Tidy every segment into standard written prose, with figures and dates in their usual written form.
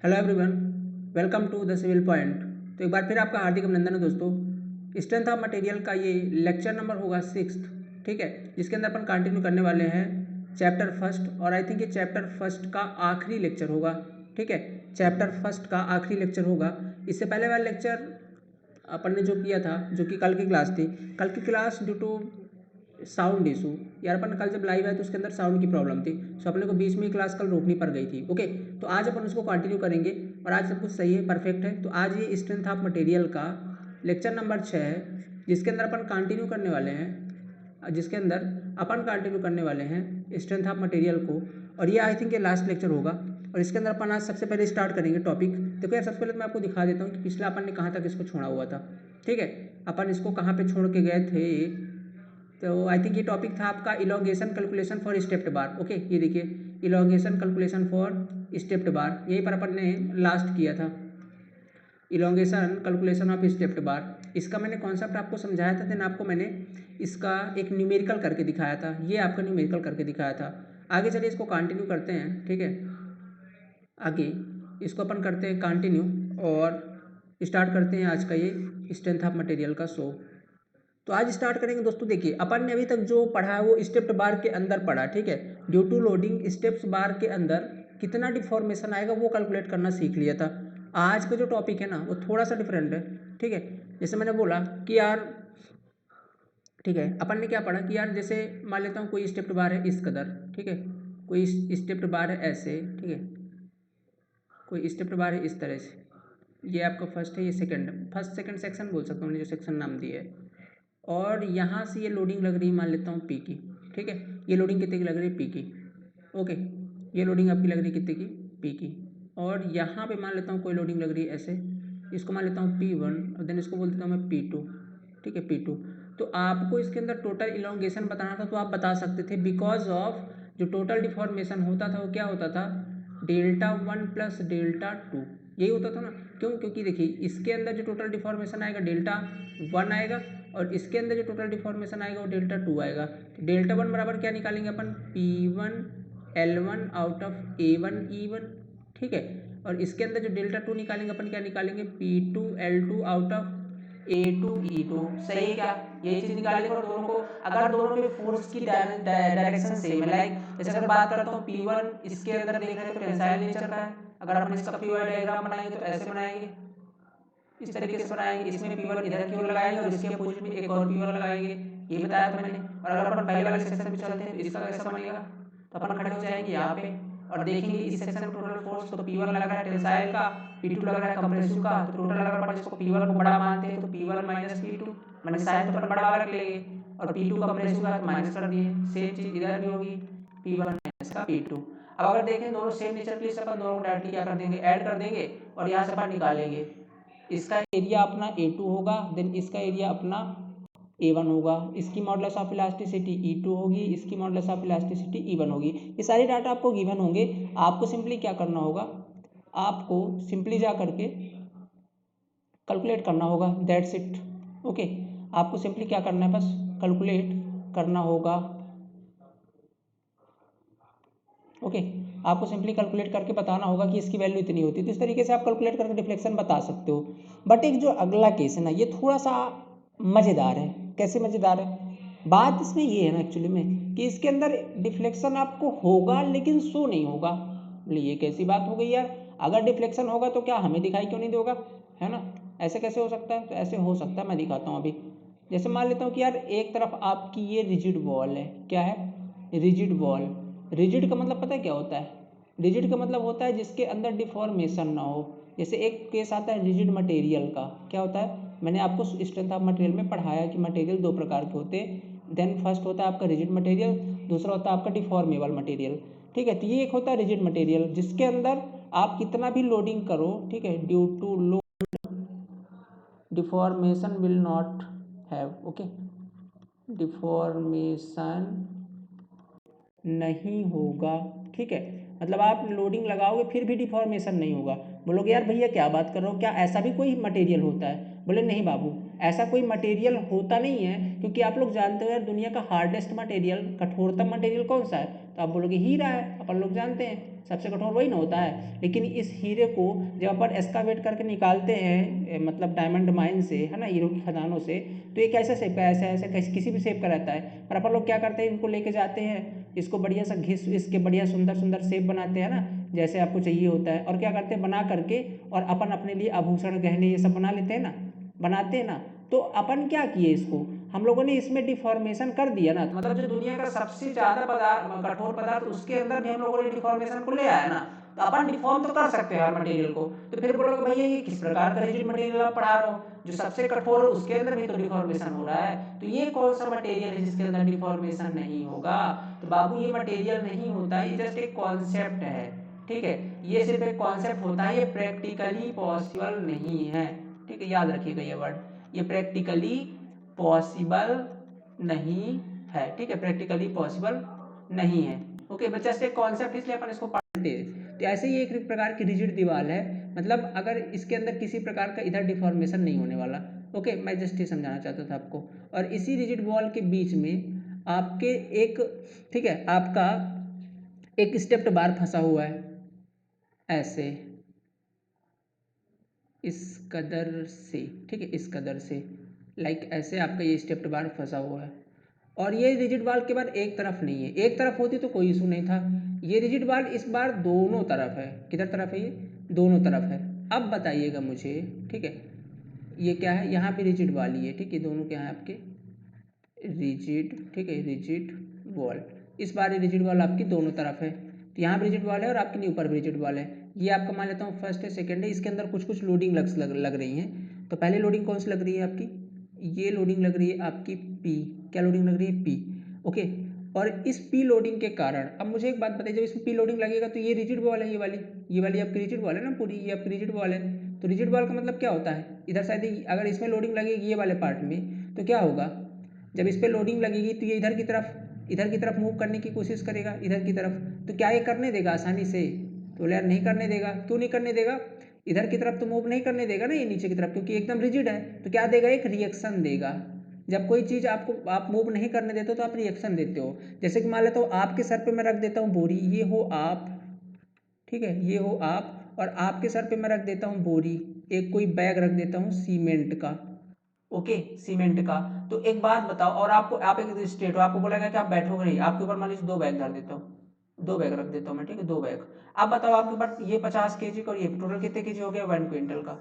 Hello everyone, welcome to the civil point. तो एक बार फिर आपका हार्दिक अभिनंदन है दोस्तों। स्ट्रेंथ ऑफ मटेरियल का ये लेक्चर नंबर होगा 6, ठीक है, जिसके अंदर अपन कंटिन्यू करने वाले हैं चैप्टर फर्स्ट। और आई थिंक ये चैप्टर फर्स्ट का आखिरी लेक्चर होगा, ठीक है, चैप्टर फर्स्ट का आखिरी लेक्चर होगा। इससे पहले वाला लेक्चर अपन ने जो किया था, जो कि कल की क्लास थी, कल की class due to sound issue, यार अपन कल जब लाइव आए तो उसके अंदर साउंड की प्रॉब्लम थी, सो अपने को बीच में ही क्लास कल रोकनी पड़ गई थी। ओके, तो आज अपन उसको कंटिन्यू करेंगे और आज सब कुछ सही है, परफेक्ट है। तो आज ये स्ट्रेंथ ऑफ मटेरियल का लेक्चर नंबर 6 है, जिसके अंदर अपन कंटिन्यू करने वाले हैं स्ट्रेंथ ऑफ मटेरियल को। और ये आई थिंक ये लास्ट लेक्चर होगा। और इसके अंदर अपन आज सबसे पहले स्टार्ट करेंगे टॉपिक। देखो यार, सबसे पहले तो मैं आपको दिखा देता हूँ कि पिछला अपन ने कहाँ तक इसको छोड़ा हुआ था, ठीक है। अपन इसको कहाँ पे छोड़ के गए थे, तो आई थिंक ये टॉपिक था आपका elongation calculation for stepped bar. Okay, ये देखिए, इलॉन्गेशन कैलकुलेशन फॉर स्टेप्ड बार, यहीं पर अपन ने लास्ट किया था, इलॉन्गेशन कैलकुलेशन ऑफ स्टेप्ड बार। इसका मैंने कॉन्सेप्ट आपको समझाया था, देन आपको मैंने इसका एक न्यूमेरिकल करके दिखाया था, ये आपका न्यूमेरिकल करके दिखाया था। आगे चलिए इसको कंटिन्यू करते हैं, ठीक है। आगे इसको अपन करते हैं कंटिन्यू और स्टार्ट करते हैं आज का ये स्ट्रेंथ ऑफ मटेरियल का शो। तो आज स्टार्ट करेंगे दोस्तों। देखिए, अपन ने अभी तक जो पढ़ा है वो स्टेप्ड बार के अंदर पढ़ा, ठीक है। ड्यू टू लोडिंग स्टेप्स बार के अंदर कितना डिफॉर्मेशन आएगा वो कैलकुलेट करना सीख लिया था। आज का जो टॉपिक है ना वो थोड़ा सा डिफरेंट है, ठीक है। जैसे मैंने बोला कि यार, ठीक है, अपन ने क्या पढ़ा कि यार जैसे मान लेता हूँ कोई स्टेप्ड बार है इस कदर, ठीक है, कोई स्टेप्ड बार है ऐसे, ठीक है, कोई स्टेप्ड बार है इस तरह से। ये आपका फर्स्ट है, ये सेकंड, फर्स्ट सेकंड सेक्शन बोल सकता हूँ मैंने जो सेक्शन नाम दिया है। और यहाँ से ये लोडिंग लग रही है, मान लेता हूँ पी की, ठीक है। ये लोडिंग कितने की लग रही है, पी की। ओके, ये लोडिंग आपकी लग रही है कितने की, पी की। और यहाँ पे मान लेता हूँ कोई लोडिंग लग रही है ऐसे, इसको मान लेता हूँ P1 और देन इसको बोल देता हूँ मैं P2, ठीक है, P2। तो आपको इसके अंदर टोटल इलॉन्गेशन बताना था तो आप बता सकते थे, बिकॉज ऑफ जो टोटल डिफॉर्मेशन होता था वो क्या होता था, Δ1 प्लस Δ2, यही होता था ना। क्यों? क्योंकि देखिए इसके अंदर जो टोटल डिफॉर्मेशन आएगा Δ1 आएगा और इसके अंदर जो टोटल डिफॉर्मेशन आएगा वो Δ2 आएगा। तो Δ1 बराबर क्या निकालेंगे अपन, P1 L1 out of A1 E1, ठीक है। और इसके अंदर जो Δ2 निकालेंगे अपन, क्या निकालेंगे, P2 L2 out of A2 E2। सही है क्या? यही चीज निकालेंगे। और दोनों को अगर दोनों में फोर्स की डायरेक्शन सेम है, लाइक जैसे अगर बात करता हूँ P1 इसके अंदर देख रहे हैं तो टेंसाइल नेचर का है, अगर अपन इसका फ्लूइड डायग्राम बनाएंगे तो ऐसे बनाएंगे, इस तरीके से बनाएंगे। इसमें P1 इधर की ओर लगाएंगे और इसके अपोजिट में एक और P1 लगाएंगे, ये बताया था मैंने। और अगर अपन पहले वाले सेक्शन में चलते हैं तो इसका कैसा बनेगा, तो अपन खड़े हो जाएंगे यहाँ पे और देखेंगे इस सेक्शन में टोटल फोर्स, तो P1 लग रहा है टेंसाइल का, P2 लग रहा है कंप्रेसिव का। तो टोटल अगर अपन इसको P1 को बड़ा मानते हैं तो P1 माइनस P2, मैंने साइन तो अपन बड़ा वाला लेंगे, और P2 कंप्रेसिव का तो माइनस कर दिए। सेम चीज इधर भी होगी, P1 माइनस का P2। अब अगर देखें दोनों सेम नेचर के लिए अपन दोनों को डायरेक्टली क्या कर देंगे, ऐड कर देंगे और यहाँ से अपन निकालेंगे। इसका एरिया अपना A2 होगा, देन इसका एरिया अपना A1 होगा। इसकी मॉडुलस ऑफ इलास्टिसिटी E2 होगी, इसकी मॉडुलस ऑफ इलास्टिसिटी E1 होगी। ये सारी डाटा आपको गिवन होंगे। आपको सिंपली क्या करना होगा, आपको सिंपली जा करके कैलकुलेट करना होगा, दैट्स इट। ओके, आपको सिंपली क्या करना है, बस कैलकुलेट करना होगा। ओके, आपको सिंपली कैलकुलेट करके बताना होगा कि इसकी वैल्यू इतनी होती है। तो इस तरीके से आप कैलकुलेट करके डिफ्लेक्शन बता सकते हो। बट एक जो अगला केस है ना, ये थोड़ा सा मज़ेदार है। कैसे मज़ेदार है, बात इसमें ये है ना एक्चुअली में कि इसके अंदर डिफ्लेक्शन आपको होगा लेकिन शो नहीं होगा। बोले ये कैसी बात हो गई यार, अगर डिफ्लेक्शन होगा तो क्या हमें दिखाई क्यों नहीं देगा, है ना, ऐसे कैसे हो सकता है। तो ऐसे हो सकता है, मैं दिखाता हूँ अभी। जैसे मान लेता हूँ कि यार एक तरफ आपकी ये रिजिड वॉल है, क्या है, रिजिड वॉल। रिजिड का मतलब पता है क्या होता है, रिजिड का मतलब होता है जिसके अंदर डिफॉर्मेशन ना हो। जैसे एक केस आता है रिजिड मटेरियल का, क्या होता है, मैंने आपको स्ट्रेंथ ऑफ मटेरियल में पढ़ाया कि मटेरियल दो प्रकार के होते हैं। देन फर्स्ट होता है आपका रिजिड मटेरियल, दूसरा होता है आपका डिफॉर्मेबल मटेरियल, ठीक है। तो ये एक होता है रिजिड मटेरियल जिसके अंदर आप कितना भी लोडिंग करो, ठीक है, due to low deformation will not have, okay, deformation नहीं होगा, ठीक है। मतलब आप लोडिंग लगाओगे फिर भी डिफॉर्मेशन नहीं होगा। बोलोगे यार भैया क्या बात कर रहे हो, क्या ऐसा भी कोई मटेरियल होता है। बोले नहीं बाबू, ऐसा कोई मटेरियल होता नहीं है, क्योंकि आप लोग जानते हो यार दुनिया का हार्डेस्ट मटेरियल, कठोरतम मटेरियल कौन सा है, तो आप बोलोगे हीरा है, अपन लोग जानते हैं सबसे कठोर वही ना होता है। लेकिन इस हीरे को जब अपन एक्सकावेट करके निकालते हैं मतलब डायमंड माइन से, है ना, हीरो की खदानों से, तो ये कैसा शेप का, ऐसा ऐसा किसी भी शेप का रहता है, पर अपन लोग क्या करते हैं, इनको लेके जाते हैं, इसको बढ़िया सा घिस इसके बढ़िया सुंदर सुंदर शेप बनाते हैं ना, जैसे आपको चाहिए होता है, और क्या करते हैं बना करके, और अपन अपने लिए आभूषण गहने ये सब बना लेते हैं ना, बनाते हैं ना। तो अपन क्या किए, इसको हम लोगों ने इसमें डिफॉर्मेशन कर दिया ना, तो मतलब जो दुनिया का सबसे ज्यादा पदार्थ, कठोर पदार्थ, उसके अंदर भी हम लोगों ने डिफॉर्मेशन को ले आया ना। तो अपन डिफॉर्म तो कर सकते हैं हर मटेरियल को, तो फिर बोलोगे भैया ये किस प्रकार का रिजिड मटेरियल आप पढ़ा रहे हो, जो सबसे कठोर है उसके अंदर भी तो डिफॉर्मेशन हो रहा है, तो ये कौन सा मटेरियल है जिसके अंदर डिफॉर्मेशन नहीं होगा। तो बाबू ये मटेरियल नहीं होता, ये जस्ट एक कॉन्सेप्ट है, ठीक है, ये सिर्फ एक कॉन्सेप्ट होता है, ये प्रैक्टिकली पॉसिबल नहीं है, ठीक है, याद रखिएगा ये वर्ड, ये प्रैक्टिकली पॉसिबल नहीं है, ठीक है, प्रैक्टिकली पॉसिबल नहीं है। ओके बच्चा, जस्ट एक कॉन्सेप्ट, इसलिए अपन इसको पढ़ते हैं। तो ऐसे ही एक प्रकार की रिजिड दीवार है, मतलब अगर इसके अंदर किसी प्रकार का इधर डिफॉर्मेशन नहीं होने वाला। ओके मैं जस्ट ये समझाना चाहता था आपको। और इसी रिजिड वॉल के बीच में आपके एक, ठीक है, आपका एक स्टेप्ड बार फंसा हुआ है, ऐसे इस कदर से, ठीक है, इस कदर से, लाइक ऐसे आपका ये स्टेप्ड बार फंसा हुआ है। और ये रिजिड बाल के बार एक तरफ नहीं है, एक तरफ होती तो कोई इशू नहीं था, ये रिजिड बाल इस बार दोनों तरफ है। किधर तरफ है ये, दोनों तरफ है। अब बताइएगा मुझे, ठीक है, ये क्या है, यहाँ पे रिजिड बाल ही है, ठीक है, दोनों क्या है आपके रिजिड, ठीक है, रिजिड वॉल, इस बार रिजिड वॉल आपकी दोनों तरफ है, तो यहाँ भी रिजिड वॉल है और आपके ऊपर भी रिजिड वॉल है। ये आपका मान लेता हूँ फर्स्ट है, सेकंड है, इसके अंदर कुछ कुछ लोडिंग लग रही हैं। तो पहले लोडिंग कौन सी लग रही है आपकी, ये लोडिंग लग रही है आपकी पी, क्या लोडिंग लग रही है पी, ओके। और इस पी लोडिंग के कारण, अब मुझे एक बात बताइए, जब इसमें पी लोडिंग लगेगा तो ये रिजिड वॉल है, ये वाली आपकी रिजिड वॉल है ना पूरी, ये आपकी रिजिड वॉल है। तो रिजिड वॉल का मतलब क्या होता है, इधर शायद अगर इसमें लोडिंग लगेगी ये वाले पार्ट में, तो क्या होगा, जब इस पर लोडिंग लगेगी तो ये इधर की तरफ मूव करने की कोशिश करेगा, इधर की तरफ, तो क्या ये करने देगा आसानी से, तो यार नहीं करने देगा। क्यों नहीं करने देगा, इधर की तरफ तो मूव नहीं करने देगा ना ये नीचे की तरफ, क्योंकि एकदम रिजिड है, तो क्या देगा, एक रिएक्शन देगा। जब कोई चीज़ आपको आप मूव नहीं करने देते हो तो आप रिएक्शन देते हो। जैसे कि मान लेता हूँ आपके सर पे मैं रख देता हूँ बोरी, ये हो आप, ठीक है, ये हो आप, और आपके सर पे मैं रख देता हूँ बोरी, एक कोई बैग रख देता हूँ सीमेंट का, ओके, सीमेंट का। तो एक बात बताओ, और आपको, आप एक स्टेट हो, आपको बोला गया कि आप बैठोगे नहीं, आपके ऊपर मान लीजिए 2 बैग धर देता हूँ, 2 बैग रख देता हूँ मैं, ठीक है, 2 बैग। आप बताओ आपके ऊपर ये 50 kg का, और ये टोटल कितने केजी हो गया, 1 क्विंटल का,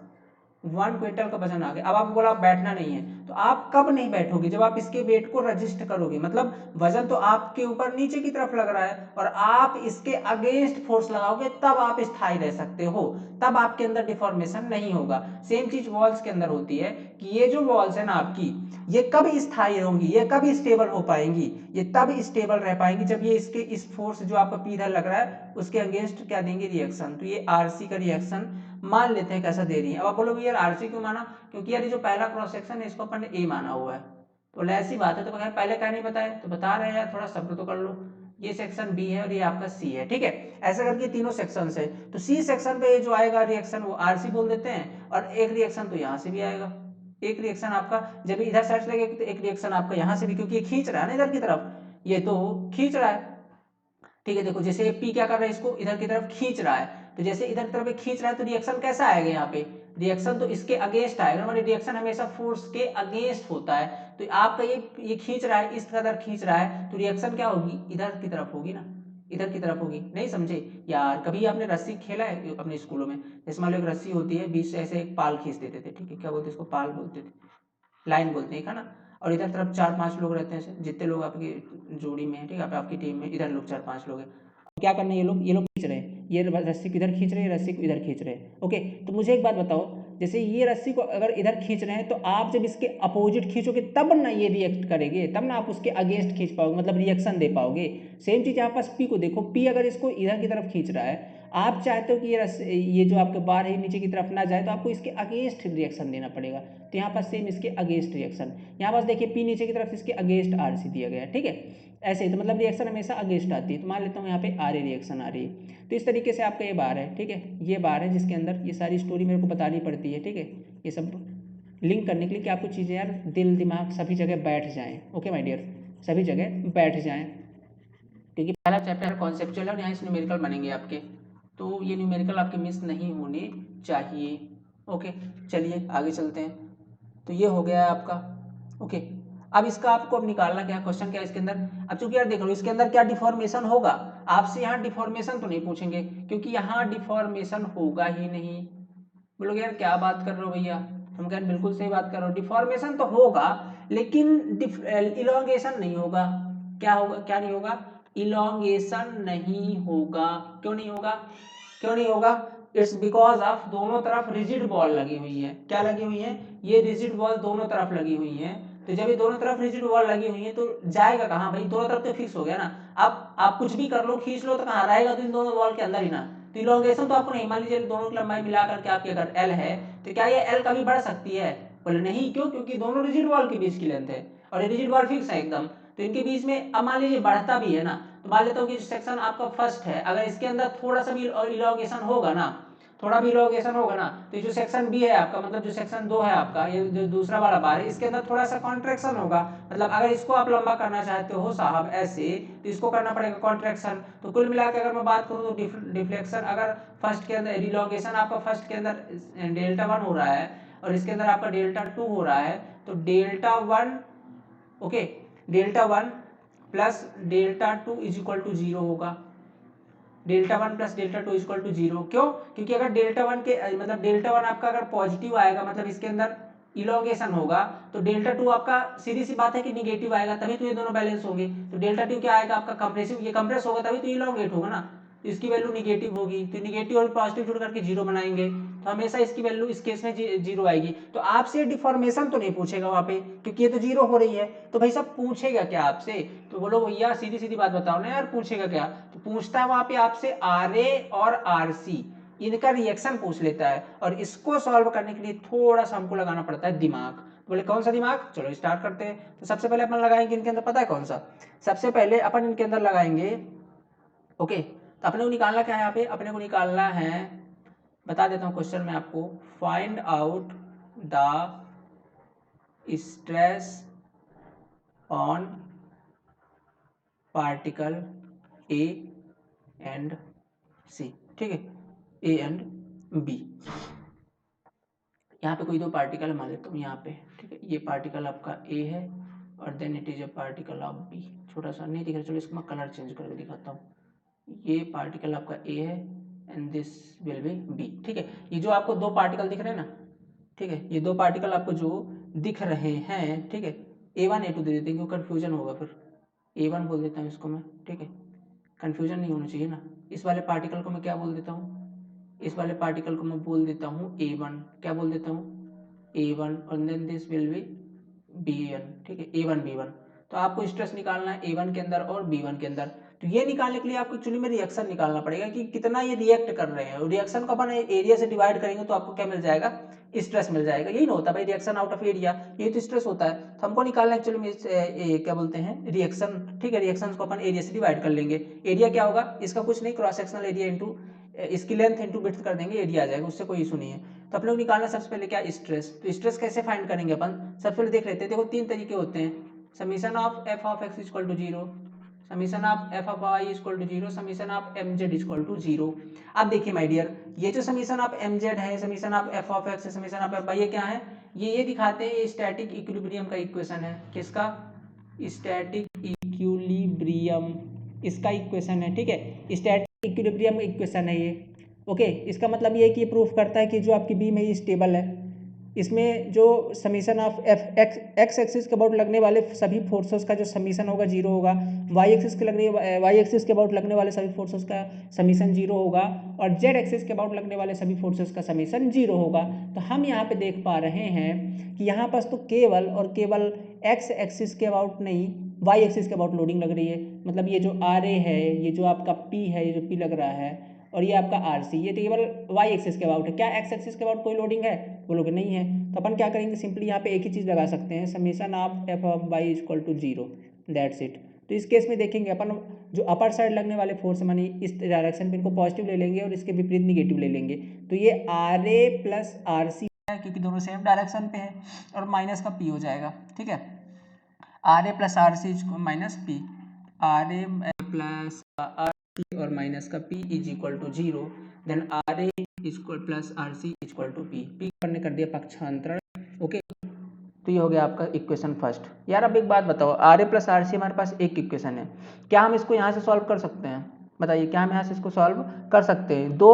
1 क्विंटल का वजन आ गया। अब आपको बोला आप बैठना नहीं है, तो आप कब नहीं बैठोगे, जब आप इसके वेट को रजिस्ट करोगे, मतलब वजन तो आपके ऊपर नीचे की तरफ लग रहा है और आप इसके अगेंस्ट फोर्स लगाओगे, तब आप स्थायी रह सकते हो, तब आपके अंदर डिफॉर्मेशन नहीं होगा। सेम चीज वॉल्स के अंदर होती है कि ये जो वॉल्स है ना आपकी, ये कब स्थायी होंगी, ये कब स्टेबल हो पाएंगी, ये तब स्टेबल रह पाएंगी जब ये इसके इस फोर्स जो आपका पी इधर लग रहा है उसके अगेंस्ट क्या देंगे, रिएक्शन। तो ये आरसी का रिएक्शन मान लेते हैं कैसा दे रही है। अब आप बोलोगे यार आरसी क्यों माना, क्योंकि यार ये जो पहला क्रॉस सेक्शन है इसको अपन ने ए माना हुआ है, तो ऐसी बात है, तो पहले क्या नहीं बताया, तो बता रहे हैं यार, थोड़ा सब्र तो कर लो। ये सेक्शन बी है और ये आपका सी है, ठीक है, ऐसा करके तीनों सेक्शन है। तो सी सेक्शन पे जो आएगा रिएक्शन वो आरसी बोल देते हैं, और एक रिएक्शन तो यहाँ से भी आएगा, एक रिएक्शन आपका जब इधर साइड से लगेगा तो एक रिएक्शन आपका यहाँ से भी, क्योंकि ये खींच रहा है ना इधर की तरफ, ये तो खींच रहा है, ठीक है। देखो जैसे पी क्या कर रहा है, इसको इधर की तरफ खींच रहा है, तो जैसे इधर की तरफ खींच रहा है तो रिएक्शन कैसा आएगा यहाँ पे, रिएक्शन तो इसके अगेंस्ट आएगा, मतलब रिएक्शन हमेशा फोर्स के अगेंस्ट होता है। तो आपका ये खींच रहा है, इस कदर खींच रहा है, तो रिएक्शन क्या होगी, इधर की तरफ होगी ना, इधर की तरफ होगी। नहीं समझे यार, कभी आपने रस्सी खेला है अपने स्कूलों में, जैसे मान लो एक रस्सी होती है, बीच से ऐसे एक पाल खींच देते थे, ठीक है, क्या बोलते हैं इसको, पाल बोलते थे, लाइन बोलते हैं, है ना। और इधर तरफ 4-5 लोग रहते हैं, जितने लोग आपकी जोड़ी में है, ठीक है, आपकी टीम में इधर लोग 4-5 लोग हैं, क्या करना है, ये लोग खींच रहे हैं, ये रस्सी को इधर खींच रहे हैं, रस्सी को इधर खींच रहे हैं, ओके। तो मुझे एक बात बताओ, जैसे ये रस्सी को अगर इधर खींच रहे हैं तो आप जब इसके अपोजिट खींचोगे तब ना ये रिएक्ट करेंगे, तब ना आप उसके अगेंस्ट खींच पाओगे, मतलब रिएक्शन दे पाओगे। सेम चीज यहाँ पास पी को देखो, पी अगर इसको इधर की तरफ खींच रहा है, आप चाहते हो कि ये जो आपके बार है नीचे की तरफ ना जाए, तो आपको इसके अगेंस्ट रिएक्शन देना पड़ेगा। तो यहाँ पास सेम इसके अगेंस्ट रिएक्शन, यहाँ पास देखिए पी नीचे की तरफ, इसके अगेंस्ट आर सी दिया गया है, ठीक है। ऐसे तो मतलब रिएक्शन हमेशा अगेंस्ट आती है, तो मान लेता हूँ यहाँ पे आर ए रिएक्शन आ रही है। तो इस तरीके से आपका ये बार है, ठीक है, ये बार है जिसके अंदर ये सारी स्टोरी मेरे को बतानी पड़ती है, ठीक है, ये सब लिंक करने के लिए कि आपको चीज़ें यार दिल दिमाग सभी जगह बैठ जाएं। ओके माय डियर, सभी जगह बैठ जाएं, क्योंकि पहला चैप्टर कॉन्सेप्चुअल है और यहाँ से न्यूमेरिकल बनेंगे आपके, तो ये न्यूमेरिकल आपके मिस नहीं होने चाहिए। ओके, चलिए आगे चलते हैं। तो ये हो गया आपका। ओके, अब इसका आपको अब निकालना क्या, क्वेश्चन क्या है इसके अंदर। अब चूंकि यार देख लो इसके अंदर क्या डिफॉर्मेशन होगा, आपसे यहाँ डिफॉर्मेशन तो नहीं पूछेंगे क्योंकि यहाँ डिफॉर्मेशन होगा ही नहीं। बोलोगे यार क्या बात कर रहे हो भैया, हम कह बिल्कुल सही बात कर रहे हो, डिफॉर्मेशन तो होगा लेकिन इलोंगेशन नहीं होगा। क्या होगा, क्या नहीं होगा, इलोंगेशन नहीं होगा। क्यों नहीं होगा, क्यों नहीं होगा, इट्स बिकॉज ऑफ दोनों तरफ रिजिड बॉल लगी हुई है। क्या लगी हुई है, ये रिजिड बॉल दोनों तरफ लगी हुई है, तो जब ये दोनों तरफ रिजिड बॉल लगी हुई है तो जाएगा कहाँ भाई, दोनों तरफ तो फिक्स हो गया ना। अब आप कुछ भी कर लो, खींच लो तो कहाँ रहेगा, तो इन दोनों बॉल के अंदर ही ना। तो इलोंगेशन तो आपको नहीं, मान लीजिए दोनों की लंबाई मिला करके आपकी अगर एल है तो क्या ये एल कभी बढ़ सकती है, बोले नहीं, क्यों, क्योंकि दोनों रिजिड वॉल के बीच की लेंथ है और ये रिजिड वॉल फिक्स है एकदम, तो इनके बीच में अब मान लीजिए बढ़ता भी है ना, तो मान लेता हूँ कि सेक्शन आपका फर्स्ट है, अगर इसके अंदर थोड़ा सा भी इलोंगेशन होगा ना, थोड़ा भी इलोंगेशन होगा ना, तो जो सेक्शन बी है आपका, मतलब जो सेक्शन 2 है आपका, ये जो दूसरा वाला बार है, इसके अंदर थोड़ा सा कॉन्ट्रैक्शन होगा। मतलब अगर इसको आप लंबा करना चाहते हो साहब ऐसे, तो इसको करना पड़ेगा कॉन्ट्रैक्शन। तो कुल मिला के अगर मैं बात करूँ तो डिफ्लेक्शन अगर फर्स्ट के अंदर इलोंगेशन आपका फर्स्ट के अंदर डेल्टा 1 हो रहा है और इसके अंदर आपका डेल्टा 2 हो रहा है, तो डेल्टा 1, ओके, delta 1 plus delta 2 is equal to 0 होगा। Delta 1 plus delta 2 is equal to 0, क्यों, क्योंकि अगर डेल्टा 1 के मतलब डेल्टा 1 आपका अगर पॉजिटिव आएगा, मतलब इसके अंदर इलोंगेशन होगा, तो डेल्टा 2 आपका सीधी सी बात है कि निगेटिव आएगा, तभी तो ये दोनों बैलेंस होंगे। तो डेल्टा 2 क्या आएगा आपका कंप्रेसिव, ये कंप्रेस होगा तभी तो इलोंगेट होगा ना, तो इसकी वैल्यू निगेटिव होगी, तो निगेटिव और पॉजिटिव जुड़ करके जीरो बनाएंगे, तो हमेशा इसकी वैल्यू इस केस में जीरो आएगी। तो आपसे डिफॉर्मेशन तो नहीं पूछेगा वहां पे क्योंकि ये तो जीरो हो रही है, तो भाई साहब पूछेगा क्या आपसे, तो बोलो भैया सीधी सीधी बात बताओ ना यार, पूछेगा क्या, तो पूछता है वहां पे आपसे आर ए और आर सी, इनका रिएक्शन पूछ लेता है, और इसको सॉल्व करने के लिए थोड़ा सा हमको लगाना पड़ता है दिमाग। बोले कौन सा दिमाग, चलो स्टार्ट करते हैं। तो सबसे पहले अपन लगाएंगे इनके अंदर, पता है कौन सा, सबसे पहले अपन इनके अंदर लगाएंगे, ओके, तो अपने को निकालना क्या है यहाँ पे, अपने को निकालना है, बता देता हूँ क्वेश्चन में आपको, find out the stress on particle A and C, ठीक है, ए एंड बी। यहाँ पे कोई दो पार्टिकल मान लेता हूँ यहाँ पे, ठीक है, ये पार्टिकल आपका ए है और then it is a particle of B, छोटा सा नहीं दिख रहा, चलो इसको मैं कलर चेंज करके दिखाता हूँ, ये पार्टिकल आपका ए है and this will be B, ठीक है। ये जो आपको दो पार्टिकल दिख रहे हैं ना, ठीक है, ये दो पार्टिकल आपको जो दिख रहे हैं, ठीक है, A1 A2 दे देते हैं क्योंकि कन्फ्यूजन होगा, फिर A1 बोल देता हूँ इसको मैं, ठीक है, कन्फ्यूजन नहीं होना चाहिए ना। इस वाले पार्टिकल को मैं क्या बोल देता हूँ, इस वाले पार्टिकल को मैं बोल देता हूँ A1, क्या बोल देता हूँ A1, और then this will B B1, ठीक है, A1 B1। तो आपको स्ट्रेस निकालना है A1 के अंदर और B1 के अंदर, तो ये निकालने के लिए आपको एक्चुअली में रिएक्शन निकालना पड़ेगा कि कितना ये रिएक्ट कर रहे हैं, और रिएक्शन को अपन एरिया से डिवाइड करेंगे तो आपको क्या मिल जाएगा, स्ट्रेस मिल जाएगा। यही ना होता भाई, रिएक्शन आउट ऑफ एरिया, ये तो स्ट्रेस होता है, तो हमको निकालना एक्चुअली में क्या बोलते हैं रिएक्शन, ठीक है, रिएक्शन को अपन एरिया से डिवाइड कर लेंगे। एरिया क्या होगा, इसका कुछ नहीं, क्रॉस सेक्शनल एरिया इंटू इसकी लेंथ इंटू विड्थ कर देंगे, एरिया आ जाएगा, उससे कोई इशू नहीं है। तो अपने को निकालना सबसे पहले क्या, स्ट्रेस। तो स्ट्रेस कैसे फाइंड करेंगे अपन, सबसे पहले देख लेते हैं, देखो तीन तरीके होते हैं, summation of F of X equal to 0, summation of F of Y equal to 0, summation of M Z equal to 0। अब देखिए माय डियर, ये जो समीशन ऑफ एम जेड है, summation of F of X, summation of F Y, ये क्या है, ये दिखाते हैं, ये स्टैटिक इक्विलिब्रियम का इक्वेशन है, किसका, स्टैटिक इक्विलिब्रियम, इसका इक्वेशन है, ठीक है, स्टैटिक इक्विलिब्रियम का इक्वेशन है ये, ओके। इसका मतलब ये है कि ये प्रूफ करता है कि जो आपकी बीम है ये स्टेबल है, इसमें जो summation of F x axis के अबाउट लगने वाले सभी फोर्सेस का जो समीशन होगा जीरो होगा, वाई एक्सिस के अबाउट लगने वाले सभी फोर्सेस का समीशन जीरो होगा, और जेड एक्सिस के अबाउट लगने वाले सभी फोर्सेस का समीशन जीरो होगा। तो हम यहाँ पे देख पा रहे हैं कि यहाँ पास तो केवल और केवल एक्स एक्सिस के अबाउट नहीं, वाई एक्सिस के अबाउट लोडिंग लग रही है, मतलब ये जो आर ए है, ये जो आपका पी है, ये जो पी लग रहा है, और ये आपका आर सी, ये तो केवल वाई एक्सिस के अबाउट है। क्या एक्स एक्सिस के अबाउट कोई लोडिंग है, बोलोगे नहीं है, तो अपन क्या करेंगे, सिंपली यहाँ पे एक ही चीज़ लगा सकते हैं, summation of F of Y equal to 0, that's it. तो इस केस में देखेंगे अपन जो अपर साइड लगने वाले फोर्स मानी इस डायरेक्शन में इनको पॉजिटिव ले लेंगे और इसके विपरीत निगेटिव ले लेंगे, तो ये R A plus R C क्योंकि दोनों सेम डायरेक्शन पे है, और माइनस का पी हो जाएगा, ठीक है। R A plus R C minus P, R A plus R C और माइनस का P is equal to 0, then R A equal plus R C equal to P, P करने कर दिया पक्षांतरण, ओके। तो ये हो गया आपका इक्वेशन फर्स्ट। यार अब एक बात बताओ, R A plus R C हमारे पास एक इक्वेशन है, क्या हम इसको यहाँ से सॉल्व कर सकते हैं? बताइए, क्या हम यहाँ से इसको सॉल्व कर सकते हैं? दो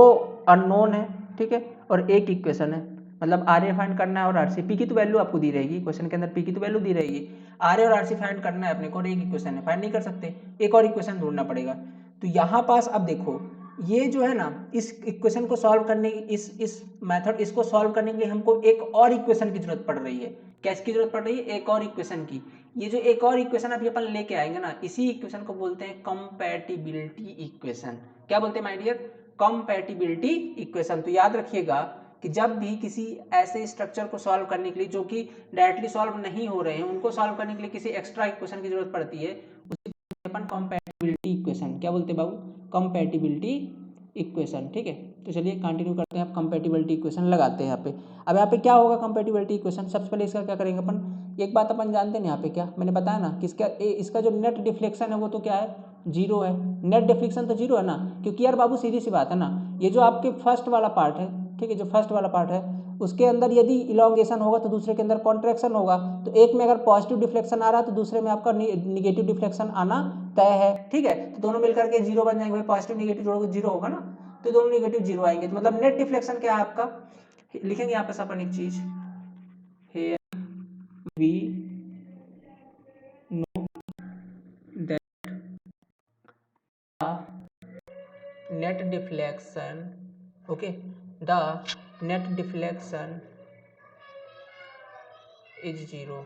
अननोन है, ठीक है, और एक इक्वेशन है, मतलब आर ए फाइंड करना है और आर सी, पी की तो वैल्यू आपको दी रहेगी क्वेश्चन के अंदर, पी की तो वैल्यू दी रहेगी, आर ए और आर सी फाइंड करना है अपने को, और एक इक्वेशन है, फाइंड नहीं कर सकते, एक और इक्वेशन ढूंढना पड़ेगा। तो यहाँ पास अब देखो, ये जो है ना, इस इक्वेशन को सॉल्व करने की, इस मेथड, इसको सॉल्व करने के लिए हमको एक और इक्वेशन की जरूरत पड़ रही है। क्या इसकी जरूरत पड़ रही है? एक और इक्वेशन की। ये जो एक और इक्वेशन अभी अपन लेके आएंगे ना, इसी इक्वेशन को बोलते हैं कंपैटिबिलिटी इक्वेशन। क्या बोलते हैं माय डियर? Compatibility equation. तो याद रखिएगा कि जब भी किसी ऐसे स्ट्रक्चर को सॉल्व करने के लिए जो कि डायरेक्टली सॉल्व नहीं हो रहे हैं, उनको सॉल्व करने के लिए किसी एक्स्ट्रा इक्वेशन की जरूरत पड़ती है, उसे अपन कंपैटिबिलिटी इक्वेशन। क्या बोलते हैं बाबू? कंपैटिबिलिटी इक्वेशन, ठीक है। तो चलिए कंटिन्यू करते हैं, आप कंपैटिबिलिटी इक्वेशन लगाते हैं यहाँ पे। अब यहाँ पे क्या होगा कंपैटिबिलिटी इक्वेशन? सबसे पहले इसका क्या करेंगे अपन, एक बात अपन जानते हैं यहाँ पे, क्या मैंने बताया ना कि इसका जो नेट डिफ्लेक्शन है वो तो क्या है? 0 है। नेट डिफ्लेक्शन तो 0 है ना, क्योंकि यार बाबू सीधी सी बात है ना, ये जो आपके फर्स्ट वाला पार्ट है, ठीक है, जो फर्स्ट वाला पार्ट है उसके अंदर यदि इलॉन्गेशन होगा तो दूसरे के अंदर कॉन्ट्रैक्शन होगा, तो एक में अगर पॉजिटिव डिफ्लेक्शन आ रहा है तो दूसरे में आपका निगेटिव डिफ्लेक्शन आना तय है, ठीक है। तो दोनों मिलकर के 0 बन जाएंगे भाई, पॉजिटिव निगेटिव जोड़ोगे 0 होगा ना, तो दोनों निगेटिव 0 आएंगे, तो मतलब नेट डिफ्लेक्शन क्या है आपका? लिखेंगे यहाँ पे अपन एक चीज, we know that net deflection, okay, the net deflection is 0,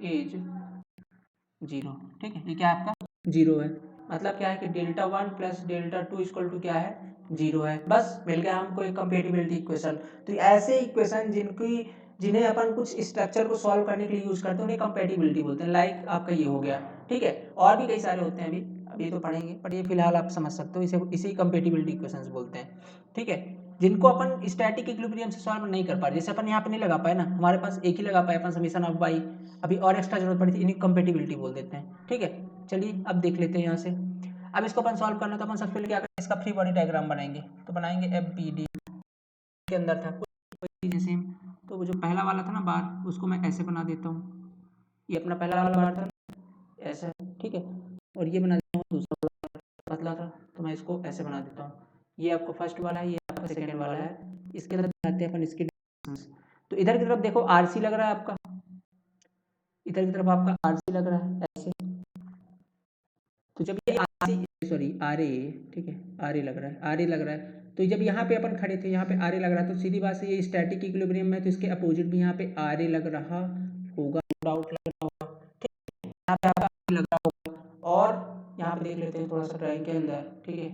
is 0, ठीक है। ये क्या है आपका? 0 है। मतलब क्या है कि delta 1 plus delta 2 equal to क्या है? 0 है। बस मिल गया हमको एक कंपैटिबिलिटी इक्वेशन। तो ऐसे इक्वेशन जिन्हें अपन कुछ स्ट्रक्चर को सॉल्व करने के लिए यूज करते हैं उन्हें कंपैटिबिलिटी बोलते हैं। लाइक आपका ये हो गया, ठीक है। और भी कई सारे होते हैं, अभी तो पढ़ेंगे, पर ये फिलहाल आप समझ सकते हो, इसी कंपैटिबिलिटी इक्वेशंस बोलते हैं, ठीक है। जिनको अपन स्टैटिक इक्विलिब्रियम से सॉल्व नहीं कर पा रहे, जैसे अपन यहाँ पे नहीं लगा पाए ना, हमारे पास एक ही लगा पाए अपन, समीशन ऑफ वाई, अभी और एक्स्ट्रा जरूरत पड़ी थी, इन्हीं कंपैटिबिलिटी बोल देते हैं, ठीक है। चलिए अब देख लेते हैं यहाँ से। अब इसको अपन सॉल्व करना, तो अपन सबसे पहले क्या करेंगे, इसका फ्री बॉडी डायग्राम बनाएंगे। तो बनाएंगे एफ बी डी के अंदर था कुछ सेम, तो वो जो पहला वाला था ना बार, उसको मैं ऐसे बना देता हूँ, ये अपना पहला वाला बार था ऐसा, ठीक है। और ये बना देता हूँ दूसरा वाला, पतला था, तो मैं इसको ऐसे बना देता हूँ। ये आपको फर्स्ट वाला है, ये आपका सेकेंड वाला है। इसके अंदर बनाते हैं अपन इसके डिस्टेंस। तो इधर की तरफ देखो आरसी लग रहा है आपका, इधर की तरफ आपका आरसी लग रहा है ऐसे। तो जब ये आर ए, ठीक है, आर ए लग रहा है, आर ए लग रहा है, तो जब यहाँ पे अपन खड़े थे, यहाँ पे आर ए लग रहा है, तो सीधी बात से ये स्टैटिक इक्विलिब्रियम में, तो इसके अपोजिट भी यहाँ पे आर ए लग रहा होगा, डाउट लग रहा होगा, ठीक है, यहाँ पे आपका लग रहा होगा। और यहाँ पे देख लेते हैं थोड़ा सा ड्राइंग के अंदर, ठीक है,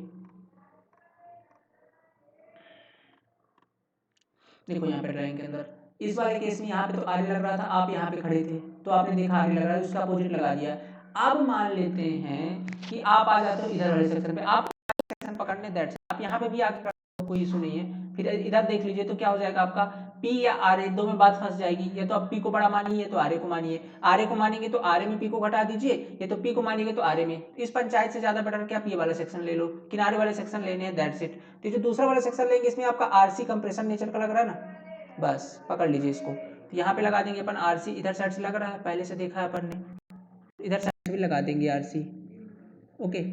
देखो यहाँ पे ड्राइंग के अंदर इस वाले केस में यहाँ पे तो आर ए लग रहा था, आप यहाँ पे खड़े थे तो आपने देखा आर ए लग रहा है, उसका अपोजिट लगा दिया। अब मान लेते हैं कि आप आ जाते हो इधर वाले सेक्शन पे, आप सेक्शन पकड़ने, दैट्स आप यहाँ पे भी आगे कोई इशू नहीं है। फिर इधर देख लीजिए, तो क्या हो जाएगा आपका P या आर ए, दो में बात फंस जाएगी, या तो आप P को बड़ा मानिए, या तो आर ए को मानिए। आर ए को मानेंगे तो आर ए में P को घटा दीजिए, या तो P को मानेंगे तो आर ए में। इस पंचायत से ज्यादा बेटर कि आप ये वाला सेक्शन ले लो, किनारे वाले सेक्शन लेने हैं, दैट्स इट। तो जो दूसरा वाला सेक्शन लेंगे, इसमें आपका आरसी कंप्रेशन नेचर का लग रहा है ना, बस पकड़ लीजिए इसको। तो यहाँ पे लगा देंगे अपन आरसी, इधर साइड से लग रहा है, पहले से देखा है अपन ने, इधर साइड भी लगा देंगे आरसी, ओके,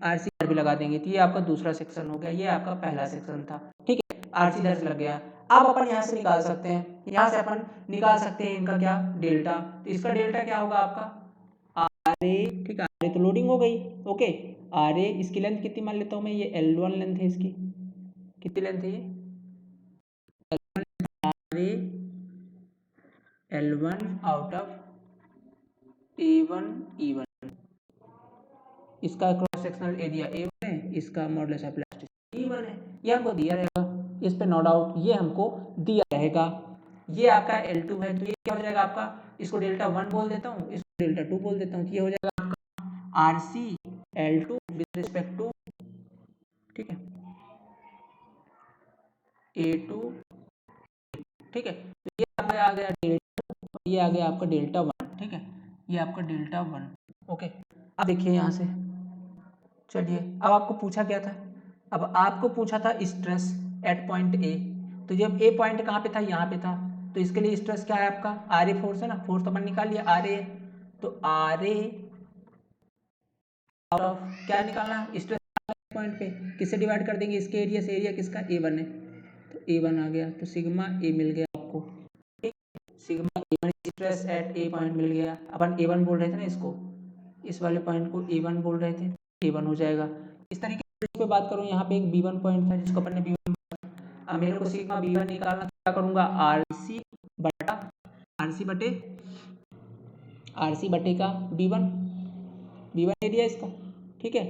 आरसी इधर भी लगा देंगे। तो ये आपका दूसरा सेक्शन हो गया, ये आपका पहला सेक्शन था, ठीक है, आरसी इधर से लग गया। अब अपन यहाँ से निकाल सकते हैं, यहाँ से अपन निकाल सकते हैं इनका क्या, डेल्टा। तो इसका डेल्टा क्या होगा आपका आर ए, ठीक है, आर ए तो लोडिंग हो गई, ओके। आर ए इसकी लेंथ कितनी मान लेता हूँ मैं, ये L1 लेंथ है इसकी, कितनी लेंथ है ये, R A L1 out of A1 E1, इसका क्रॉस सेक्शनल एरिया A1 है, इसका मॉडुलस ऑफ इलास्टिसिटी E1 है, ये हमको दिया रहेगा, इस पे नो डाउट ये हमको दिया रहेगा। ये आपका L2 है, तो ये क्या हो जाएगा आपका, इसको डेल्टा 1 बोल देता हूँ, इसको डेल्टा 2 बोल देता हूँ, तो ये हो जाएगा आपका RC L2 with respect to, ठीक है, A2 ठीक है। तो ये आ गया डेल्टा, ये आ गया आपका डेल्टा 1, ठीक है, ये आपका डेल्टा 1। ओके, अब देखिए यहाँ से, चलिए अब आपको पूछा क्या था, अब आपको पूछा था स्ट्रेस एट पॉइंट ए। तो जब ए पॉइंट कहाँ पे था, यहाँ पे था, तो इसके लिए स्ट्रेस क्या है आपका, आर ए फोर्स है ना, फोर्स तो अपन निकाल लिया आर ए। तो आर ए आउट ऑफ क्या निकालना है, स्ट्रेस पॉइंट पे किससे डिवाइड कर देंगे, इसके एरिया से, एरिया किसका A1 है, तो A1 आ गया, तो सिग्मा ए मिल गया आपको, ठीक, sigma A1 stress at A point मिल गया। अपन A1 बोल रहे थे ना इसको, इस वाले पॉइंट को A1 बोल रहे थे, A1 हो जाएगा। इस तरीके से इस पे बात करूँ, यहाँ पे एक B1 पॉइंट था जिसको अपन ने B1, अब मेरे को सिग्मा B1 निकालना, क्या करूँगा, RC बटा RC बटे का B1 एरिया इसका, ठीक है,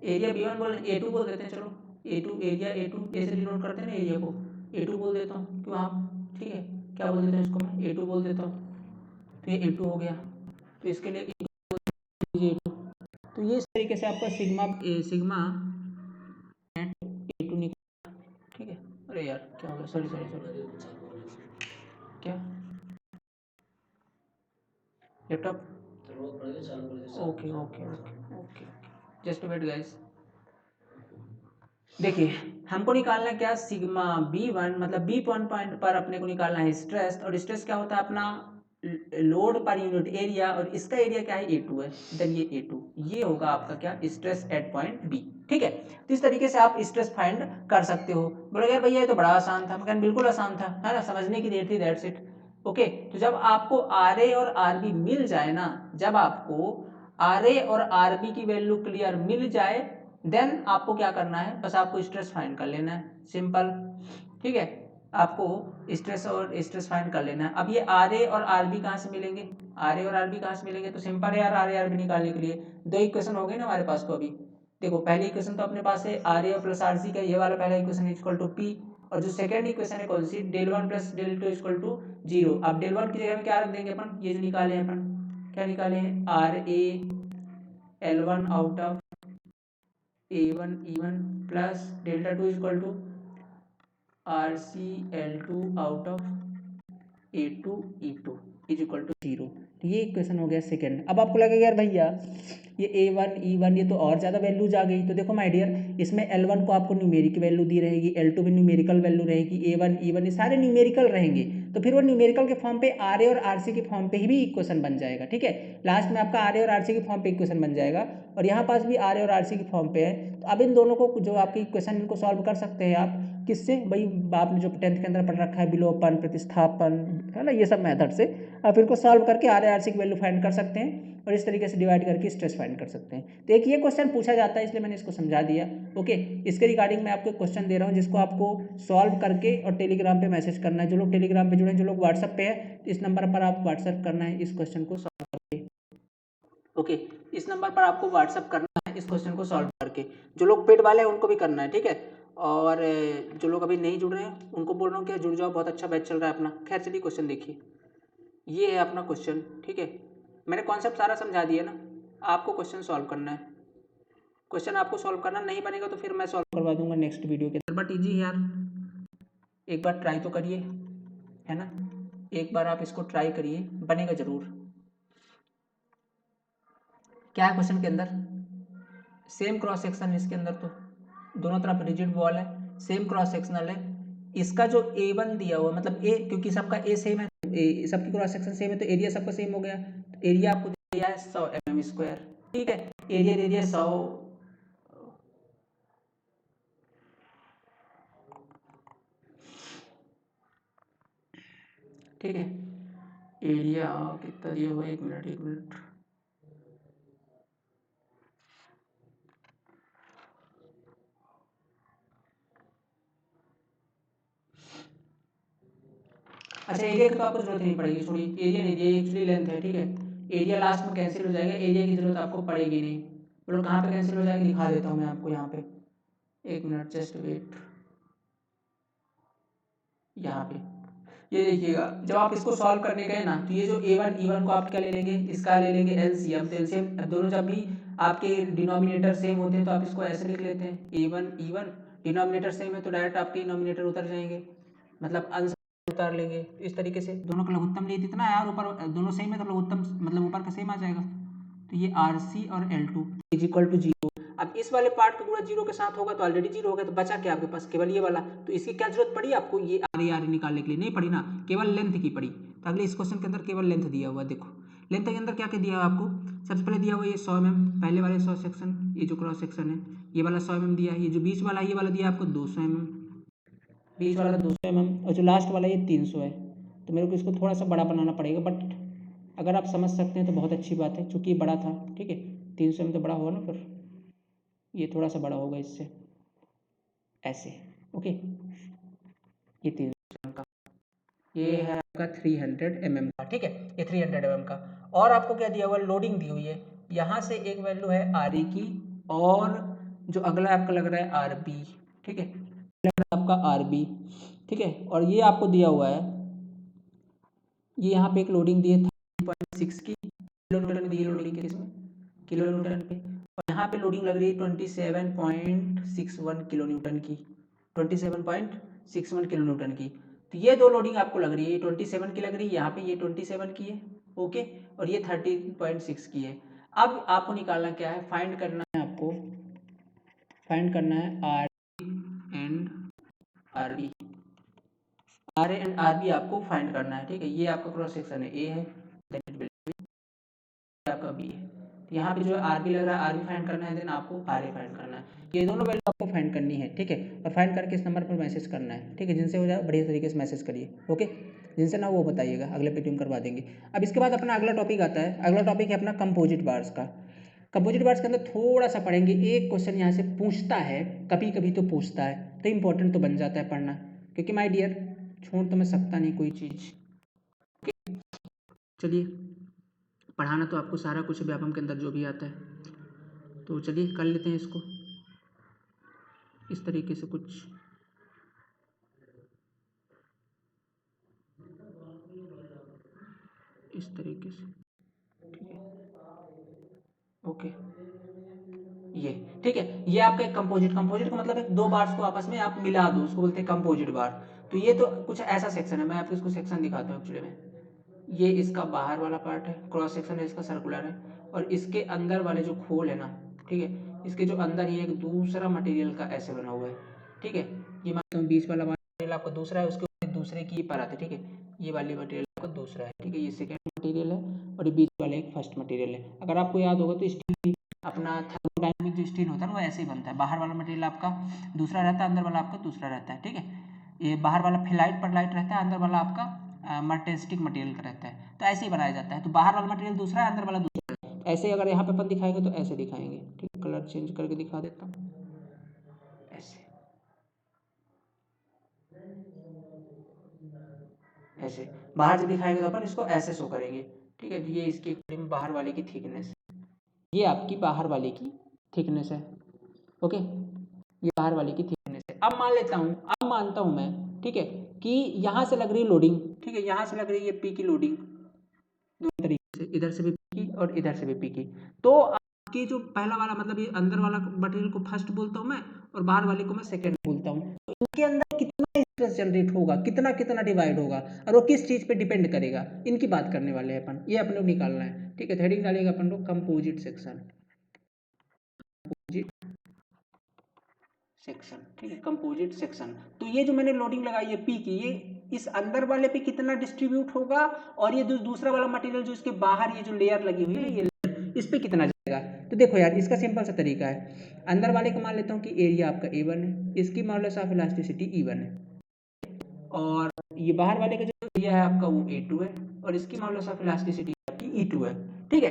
एरिया B1 बोल A2 बोल देते हैं, चलो A2 एरिया, A2 ऐसे डिनोट करते हैं ना एरिया को, A2 बोल देता हूँ, क्यों आप, ठीक है, क्या बोल देते हैं इसको, मैं A2 बोल देता हूँ, तो ये A2 हो गया। तो इसके लिए A2, तो ये इस तरीके से आपका सिग्मा A2 निकला, ठीक है। अरे यार क्या हो गया, सॉरी क्या laptop, okay okay okay okay, just wait guys. देखिए हमको निकालना है क्या, सिग्मा B1 मतलब बी पॉइंट पर अपने को निकालना है स्ट्रेस, और स्ट्रेस क्या होता है अपना लोड पर यूनिट एरिया, और इसका एरिया क्या है A2 है, देन ये A2, ये होगा आपका क्या, स्ट्रेस एट पॉइंट B, ठीक है। तो इस तरीके से आप स्ट्रेस फाइंड कर सकते हो। बोले यार भैया ये तो बड़ा आसान था, मैं बिल्कुल आसान था, है ना, समझने की देर थी, दैट्स इट। ओके, तो जब आपको RA और RB मिल जाए ना, जब आपको RA और RB की वैल्यू क्लियर मिल जाए, देन आपको क्या करना है, बस आपको स्ट्रेस फाइंड कर लेना है, सिंपल, ठीक है। आपको स्ट्रेस और स्ट्रेस फाइंड कर लेना है। अब ये आर ए और आर बी कहाँ से मिलेंगे, आर ए और आर बी कहाँ से मिलेंगे, तो सिंपल है यार, आर ए आर बी निकालने के लिए दो इक्वेशन हो गए ना हमारे पास। तो अभी देखो पहली इक्वेशन तो अपने पास है R A plus R C का, ये वाला पहला इक्वेशन इक्वल टू पी, और जो सेकंड इक्वेशन है कौन सी, del one plus del two equal to zero. अब डेल वन की जगह में क्या रख देंगे अपन, ये जो निकाले हैं अपन, क्या निकाले हैं, R A L one out of A1 E1 plus delta two equal to RCl2 out of A2 E2 is equal to zero. तो ये इक्वेशन हो गया सेकेंड। अब आपको लगेगा यार भैया ये A1 E1 ये तो और ज़्यादा वैल्यूज आ गई, तो देखो माय डियर, इसमें L1 को आपको न्यूमेरिक वैल्यू दी रहेगी, L2 भी न्यूमेरिकल वैल्यू रहेगी, A1 E1 ये सारे न्यूमेरिकल रहेंगे, तो फिर वो न्यूमेरिकल के फॉर्म पे RA और RC के फॉर्म पे ही भी इक्वेशन बन जाएगा, ठीक है। लास्ट में आपका RA और RC के फॉर्म पे इक्वेशन बन जाएगा, और यहाँ पास भी RA और RC के फॉर्म पे है। तो अब इन दोनों को जो आपकी इक्वेशन इनको सॉल्व कर सकते हैं आप, किससे भाई, आपने जो 10th के अंदर पढ़ रखा है, विलोपन, प्रतिस्थापन, है ना, ये सब मेथड से आप इनको सॉल्व करके आर ए आर सी की वैल्यू फाइंड कर सकते हैं, और इस तरीके से डिवाइड करके स्ट्रेस फाइंड कर सकते हैं। तो एक ये क्वेश्चन पूछा जाता है, इसलिए मैंने इसको समझा दिया। ओके, इसके रिगार्डिंग मैं आपको क्वेश्चन दे रहा हूँ, जिसको आपको सॉल्व करके और टेलीग्राम पे मैसेज करना है। जो लोग टेलीग्राम पे जुड़े हैं, जो लोग व्हाट्सएप पे है, तो इस नंबर पर आप व्हाट्सएप करना है इस क्वेश्चन को सॉल्व करके। ओके, इस नंबर पर आपको व्हाट्सएप करना है इस क्वेश्चन को सॉल्व करके। जो लोग पेड वाले हैं उनको भी करना है, ठीक है। और जो लोग अभी नहीं जुड़ रहे हैं उनको बोल रहा हूँ कि जुड़ जाओ, बहुत अच्छा बैच चल रहा है अपना। खैर चलिए क्वेश्चन देखिए, ये है अपना क्वेश्चन, ठीक है। मैंने कॉन्सेप्ट सारा समझा दिया ना, आपको क्वेश्चन सॉल्व करना है। क्वेश्चन आपको सॉल्व करना नहीं बनेगा तो फिर मैं सॉल्व करवा दूंगा नेक्स्ट वीडियो के अंदर, बट इजी है यार, एक बार ट्राई तो करिए, है ना, एक बार आप इसको ट्राई करिए, बनेगा जरूर। क्या है क्वेश्चन के अंदर, सेम क्रॉस सेक्शन इसके अंदर, तो दोनों तरफ रिजिड वॉल है, सेम क्रॉस सेक्शनल है। इसका जो A1 दिया हुआ, मतलब ए, क्योंकि सबका ए सेम है, सबकी क्रॉस सेक्शन सेम है, तो एरिया सबका सेम हो गया। तो एरिया आपको दिया है 100 mm², ठीक है, एरिया दे दिया 100, ठीक है। एरिया कितना दिया हुआ, एक मिनट, अच्छा एरिया की तो आपको जरूरत नहीं पड़ेगी, छोड़िए, एरिया नहीं दिया, एक्चुअली लेंथ है, ठीक है। एरिया लास्ट में कैंसिल हो जाएगा, एरिया की जरूरत आपको पड़ेगी नहीं। बोलो कहाँ पे कैंसिल हो जाएगा, दिखा देता हूँ मैं आपको यहाँ पे, एक मिनट जस्ट वेट, यहाँ पे ये देखिएगा, जब आप इसको सॉल्व करने गए ना, तो ये जो A1 E1 को आप क्या ले लेंगे, इसका ले लेंगे LCM, तो LCM दोनों जब भी आपके डिनोमिनेटर सेम होते हैं तो आप इसको ऐसे लिख लेते हैं, A1 E1 डिनोमिनेटर सेम है तो डायरेक्ट आपके डिनोमिनेटर उतर जाएंगे, मतलब अंश उतार लेंगे इस तरीके से, दोनों का लघुत्तम लिए इतना है और ऊपर दोनों सेम है तो लघुत्तम मतलब ऊपर का सेम आ जाएगा। तो ये RC और L2 इज इक्वल टू 0। अब इस वाले पार्ट का गुणा 0 के साथ होगा तो ऑलरेडी 0 हो गया, तो बचा क्या आपके पास, केवल ये वाला। तो इसकी क्या जरूरत पड़ी आपको, ये RE निकालने के लिए नहीं पड़ी ना, केवल लेंथ की पड़ी। तो अगले इस क्वेश्चन के अंदर केवल लेंथ दिया हुआ है, देखो लेंथ के अंदर क्या क्या दिया हुआ आपको, सबसे पहले दिया हुआ ये 100 mm, पहले वाले 100 सेक्शन, ये जो क्रॉस सेक्शन है ये वाला 100 mm दिया है, ये जो बीच वाला ये वाला दिया आपको 200 mm, बीच वाला 200 mm, और जो लास्ट वाला ये 300 है। तो मेरे को इसको थोड़ा सा बड़ा बनाना पड़ेगा, बट अगर आप समझ सकते हैं तो बहुत अच्छी बात है, चूँकि ये बड़ा था, ठीक है 300 mm तो बड़ा होगा ना, फिर ये थोड़ा सा बड़ा होगा इससे, ऐसे, ओके। ये 300 mm का, ये है आपका 300 mm का, ठीक है, ये 300 mm का। और आपको क्या दिया हुआ, लोडिंग दी हुई है, यहाँ से एक वैल्यू है RE की, और जो अगला आपका लग रहा है RB, ठीक है, लग रहा है आपका RB, ठीक है। और ये आपको दिया हुआ है, ये यहाँ पे एक लोडिंग दी है 30.6 की, किलो न्यूटन दी है लोडिंग, किसमें, किलो न्यूटन पे, और यहाँ पे लोडिंग लग रही है 27.61 किलो न्यूटन की, 27.61 किलो न्यूटन की। तो ये दो लोडिंग आपको लग रही है, ये 27 की लग रही है, यहाँ पे ये 27 की है, ओके, और ये 13.6 की है। अब आपको निकालना क्या है, फाइंड करना है आपको, फाइंड करना है RE and RB, RA and RB आपको फाइंड करना है, ठीक है। ये आपका क्रॉस सेक्शन है, A है, आपका B है, यहाँ पे जो है RB लग रहा है, RB फाइंड करना है, देन आपको RA फाइंड करना है, ये दोनों वैल्यू आपको फाइंड करनी है, ठीक है। और फाइंड करके इस नंबर पर मैसेज करना है, ठीक है, जिनसे हो जाए बढ़िया तरीके से मैसेज करिए, ओके, जिनसे ना वो बताइएगा, अगले पे ट्यून करवा देंगे। अब इसके बाद अपना अगला टॉपिक आता है, अगला टॉपिक है अपना कंपोजिट बार्स का। कंपोजिट बार्स के अंदर थोड़ा सा पढ़ेंगे, एक क्वेश्चन यहाँ से पूछता है, कभी कभी तो पूछता है, तो इंपॉर्टेंट तो बन जाता है पढ़ना, क्योंकि माय डियर छोड़ तो मैं सकता नहीं कोई चीज़। चलिए, पढ़ाना तो आपको सारा कुछ व्यापम के अंदर जो भी आता है, तो चलिए कर लेते हैं इसको इस तरीके से कुछ, इस तरीके से, ठीक है, ओके, ये ठीक है, ये आपका एक कंपोजिट, कंपोजिट का मतलब है दो बार्स को आपस में आप मिला दो, उसको बोलते हैं कंपोजिट बार। तो ये तो कुछ ऐसा सेक्शन है, मैं आपको इसको सेक्शन दिखाता हूँ एक्चुअली में, ये इसका बाहर वाला पार्ट है, क्रॉस सेक्शन है इसका सर्कुलर है, और इसके अंदर वाले जो खोल है ना, ठीक है, इसके जो अंदर ये एक दूसरा मटेरियल का ऐसे बना हुआ है, ठीक है, ये मानता हूँ बीच वाला मटेरियल आपको दूसरा है, उसके ऊपर दूसरे की परत है, ठीक है, ये वाली मटेरियल आपको दूसरा है, ठीक है, ये सेकेंड मटेरियल है, और ये बीच वाला एक फर्स्ट मटेरियल है। अगर आपको याद होगा तो स्टील अपना थर्मोडायनेमिक जो स्टील होता है वो ऐसे ही बनता है, बाहर वाला मटेरियल आपका दूसरा रहता है, अंदर वाला आपका दूसरा रहता है, ठीक है, ये बाहर वाला फिलाइट पर लाइट रहता है, अंदर वाला आपका मर्टेस्टिक मटेरियल का रहता है, तो ऐसे ही बनाया जाता है। तो बाहर वाला मटेरियल दूसरा है, अंदर वाला दूसरा है, ऐसे ही अगर यहाँ पे अपन दिखाएंगे तो ऐसे दिखाएंगे, ठीक है, कलर चेंज करके दिखा देता हूँ, ऐसे ऐसे बाहर से दिखाएंगे तो अपन इसको ऐसे शो करेंगे, ठीक है। ये इसकी बाहर वाले की थिकनेस, ये आपकी बाहर वाले की थिकनेस है, ओके, ये बाहर वाले की थिकनेस है। अब मान लेता हूँ, अब मानता हूँ मैं, ठीक है, कि यहाँ से लग रही है लोडिंग, ठीक है, यहाँ से लग रही है पी की लोडिंग, दो तरीके से, इधर से भी पी की और इधर से भी पी की। तो आपकी जो पहला वाला मतलब ये अंदर वाला मटेरियल को फर्स्ट बोलता हूँ मैं, और बाहर वाले को मैं सेकेंड बोलता हूँ। तो इनके अंदर कितना स्ट्रेस जनरेट होगा, कितना कितना डिवाइड होगा, और वो किस चीज़ पे डिपेंड करेगा, इनकी बात करने वाले हैं अपन, ये अपन लोग निकालना है, ठीक है। हेडिंग डालेगा अपन लोग कंपोजिट सेक्शन, सेक्शन, ठीक है, कंपोजिट सेक्शन। तो ये जो मैंने लोडिंग लगाई है पी की, ये इस अंदर वाले पे कितना डिस्ट्रीब्यूट होगा, और ये दूसरा वाला मटेरियल जो इसके बाहर ये जो लेयर लगी हुई है, ये इस पे कितना जाएगा। तो देखो यार, इसका सिंपल सा तरीका है, अंदर वाले को मान लेता हूँ कि एरिया आपका A1 है, इसकी मॉडुलस ऑफ इलास्टिसिटी E1 है, और ये बाहर वाले का जो एरिया है आपका वो A2 है, और इसकी मॉडुलस ऑफ इलास्टिसिटी आपकी E2 है, ठीक है।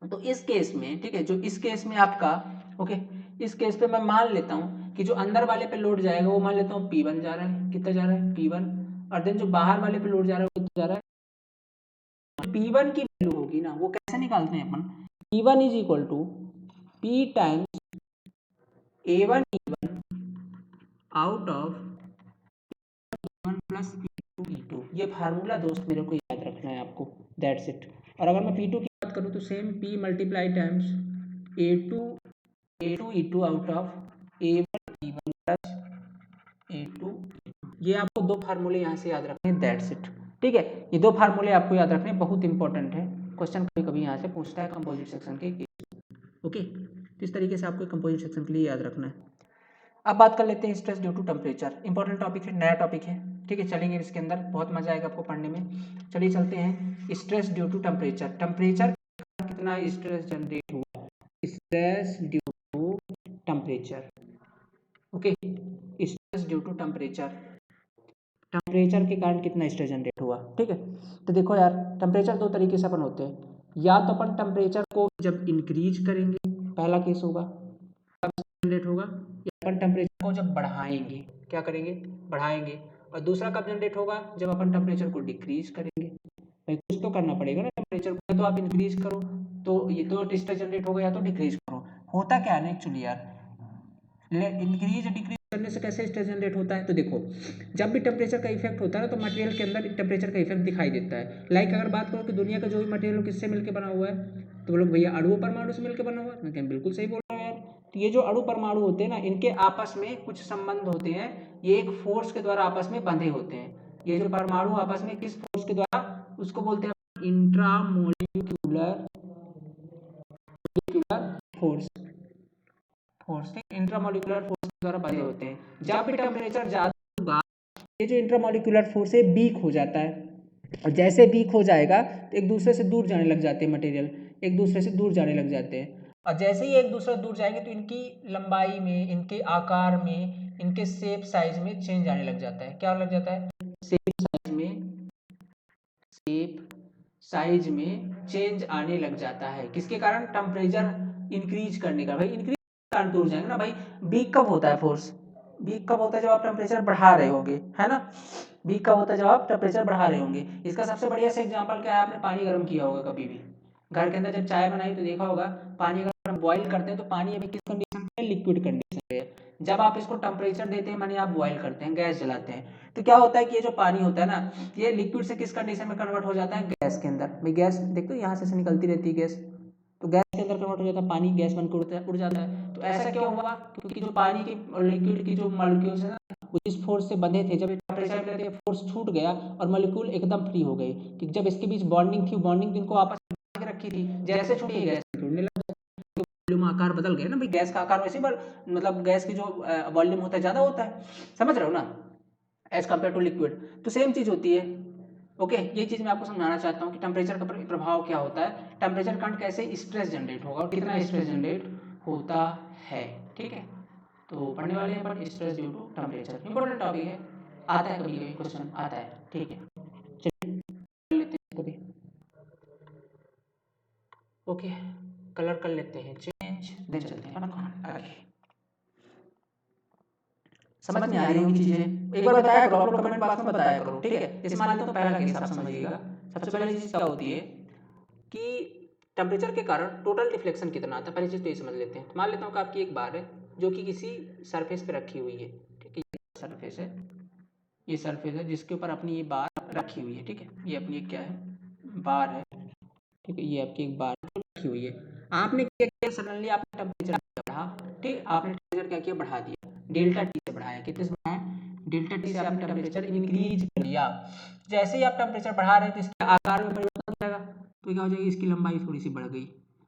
तो इस केस में, ठीक है, जो इस केस में आपका, ओके, इस केस पे मैं मान लेता हूँ कि जो अंदर वाले पे लोड जाएगा वो मान लेता हूँ P1 जा रहा है, कितना जा रहा है P1, और देन जो बाहर वाले पे लोड जा रहा है वो कितना जा रहा है, P1 की वैल्यू होगी ना, वो कैसे निकालते हैं अपन, P1 is equal to P times A1 E1 out of E1 plus P2 E2, ये फार्मूला दोस्त मेरे को याद रखना है आपको, दैट्स इट। और अगर मैं P2 की बात करूँ तो same P multiply times A2 E2 out of A1 E1 plus A2 E2, ये आपको दो फार्मूले यहाँ से याद रखने हैं, दैट्स इट। ठीक है, ये दो फार्मूले आपको याद रखने बहुत इंपॉर्टेंट है, क्वेश्चन कभी कभी यहाँ से पूछता है कंपोजिट सेक्शन के। ओके, तो इस तरीके से आपको कंपोजिट सेक्शन के लिए याद रखना है। अब बात कर लेते हैं stress due to temperature. Important topic है, नया टॉपिक है। ठीक है, चलेंगे इसके अंदर, बहुत मजा आएगा आपको पढ़ने में। चलिए चलते हैं, stress due to temperature. Temperature कितना स्ट्रेस जनरेट हुआ, stress due to temperature. Okay, stress due to temperature, temperature के कारण कितना स्ट्रेस जनरेट हुआ। ठीक है, तो देखो यार, टेम्परेचर दो तरीके से अपन होते हैं, या तो अपन टेम्परेचर को जब इंक्रीज करेंगे, पहला केस होगा, जनरेट होगा, या अपन टेम्परेचर को जब बढ़ाएंगे, क्या करेंगे, बढ़ाएंगे। और दूसरा कब जनरेट होगा, जब अपन टेम्परेचर को डिक्रीज करेंगे। भाई कुछ तो करना पड़ेगा ना, टेम्परेचर को तो आप इंक्रीज करो तो ये तो स्ट्रेस जनरेट होगा, या तो डिक्रीज करो। होता क्या है एक्चुअली यार, इंक्रीज डिक्रीज करने से कैसे स्ट्रेस जनरेट होता है, तो देखो जब भी टेम्परेचर का इफेक्ट होता है ना, तो मटेरियल के अंदर टेम्परेचर का इफेक्ट दिखाई देता है। लाइक अगर बात करो कि दुनिया का जो भी मटेरियल किससे मिलकर बना हुआ है, तो बोलो भैया अणु परमाणु से मिलकर बना हुआ है। मैं बिल्कुल सही बोल रहा हूँ यार। तो ये जो अणु परमाणु होते हैं ना, इनके आपस में कुछ संबंध होते हैं, ये एक फोर्स के द्वारा आपस में बंधे होते हैं। ये जो परमाणु आपस में किस फोर्स के द्वारा, उसको बोलते हैं इंट्रामोलिक्यूलर फोर्स, इंट्रामोलिकुलर फोर्स के द्वारा बंधे होते हैं। जब भी टेम्परेचर ज्यादा होगा, ये जो इंट्रामोलिकुलर फोर्स है वीक हो जाता है, और जैसे वीक हो जाएगा तो एक दूसरे से दूर जाने लग जाते हैं, मटेरियल एक दूसरे से दूर जाने लग जाते हैं। और जैसे ही एक दूसरे से दूर जाएंगे तो इनकी लंबाई में, इनके आकार में, इनके शेप साइज में चेंज आने लग जाता है। क्या लग जाता है, शेप साइज में, शेप साइज में चेंज आने लग जाता है। किसके कारण, टेम्परेचर इंक्रीज करने का। भाई इंक्रीज कारण दूर जाएंगे ना भाई। वीक कब होता है फोर्स, वीक कब होता है, जब आप टेम्परेचर बढ़ा रहे होंगे, है ना। वीक कब होता है, जब आप टेम्परेचर बढ़ा रहे होंगे। इसका सबसे बढ़िया से एग्जांपल क्या है, आपने पानी गर्म किया होगा कभी भी घर के अंदर, जब चाय बनाई तो देखा होगा, पानी अगर हम बॉईल करते हैं तो पानी अभी किस कंडीशन पे है, लिक्विड कंडीशन पे है। जब आप इसको टेम्परेचर देते हैं, मानिए आप बॉईल करते हैं, गैस जलाते हैं, तो क्या होता है कि ये जो पानी होता है ना, ये लिक्विड से किस कंडीशन में कन्वर्ट हो जाता है, गैस के अंदर। भाई गैस देखते हो यहाँ से निकलती रहती है गैस, तो गैस के अंदर कन्वर्ट हो जाता है, पानी गैस बनकर उड़ जाता है। तो ऐसा क्यों हुआ, क्योंकि जो पानी की और लिक्विड की जो मॉलिक्यूल्स है ना, वो जिस फोर्स से बंधे थे, जब टेम्परेचर में फोर्स छूट गया और मॉलिक्यूल एकदम फ्री हो गए, कि जब इसके बीच बॉन्डिंग थी, बॉन्डिंग इनको आपस में रखी थी, जैसे छूटी गैस छूटने लगा, वॉल्यूम आकार बदल गया ना भाई, गैस का आकार वैसे मतलब गैस की जो वॉल्यूम होता है ज़्यादा होता है, समझ रहे हो ना, एज कम्पेयर टू लिक्विड। तो सेम चीज़ होती है। ओके, ये चीज़ मैं आपको समझाना चाहता हूँ कि टेम्परेचर का प्रभाव क्या होता है, टेम्परेचर करंट कैसे स्ट्रेस जनरेट होगा और कितना स्ट्रेस जनरेट होता है। ठीक है, तो पढ़ने वाले हैं पर stress due to temperature, important topic है, आता है कभी कभी क्वेश्चन आता है। ठीक है, चलिए कर लेते हैं कभी। ओके, कलर कर लेते हैं चेंज, देन चलते हैं अपन आगे। समझ में आ रही होंगी चीजें, एक बार बताया करो, आप लोग कमेंट बॉक्स में बताया करो। ठीक है, इस मान लेते हैं पहला केस आप समझिएगा। सबसे पहली चीज क्या होती है कि टेम्परेचर के कारण टोटल डिफ्लेक्शन कितना आता है, पहली चीज तो ये समझ लेते हैं। मान लेता हूँ कि आपकी एक बार है जो कि किसी सरफेस पे रखी हुई है। ठीक है, ये सरफेस है, ये सरफेस है जिसके ऊपर अपनी ये बार रखी हुई है। ठीक है, ये अपनी एक क्या है, बार है। ठीक है, ये आपकी एक बार रखी हुई है। आपने क्या किया, सडनली आपने टेम्परेचर बढ़ा। ठीक, आपने टेम्परेचर क्या किया, बढ़ा दिया, डेल्टा टी से बढ़ाया। कितने से बढ़ाया, डेल्टा टी से आपने टेम्परेचर इंक्रीज कर लिया। जैसे ही आप टेम्परेचर बढ़ा रहे हैं तो इसके आकार में परिवर्तन हो जाएगा, तो क्या हो जाएगी, इसकी लंबाई थोड़ी सी बढ़ गई।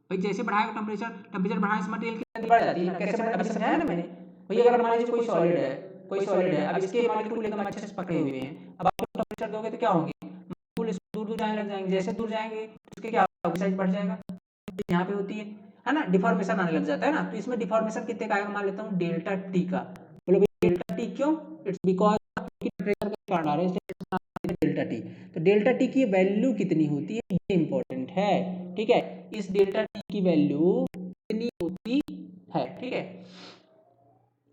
भाई जैसे बढ़ाएगा टेम्परेचर बढ़ाने से मटेरियल की लेंथ बढ़ जाती है ना। कैसे अभी समझाया ना मैंने। भैया अगर मान लीजिए कोई सॉलिड है, अब इसके मॉलिक्यूल एकदम अच्छे से पकड़े हुए हैं, अब आप टेम्परेचर दोगे तो क्या होंगे, मॉलिक्यूल दूर दूर जाने लग जाएंगे। जैसे दूर जाएंगे उसके क्या साइज बढ़ जाएगा, यहाँ पे होती है ना, डिफॉर्मेशन आने लग जाता है ना। तो इसमें डिफॉर्मेशन कितने का आएगा, मान लेता हूँ डेल्टा टी का। बोलो भाई डेल्टा टी क्यों, इट्स बिकॉज टेम्परेचर के कारण आ रहे हैं डेल्टा टी। तो डेल्टा टी की वैल्यू कितनी होती है, ये इंपॉर्टेंट है। ठीक है, इस डेल्टा टी की वैल्यू कितनी होती है। ठीक है,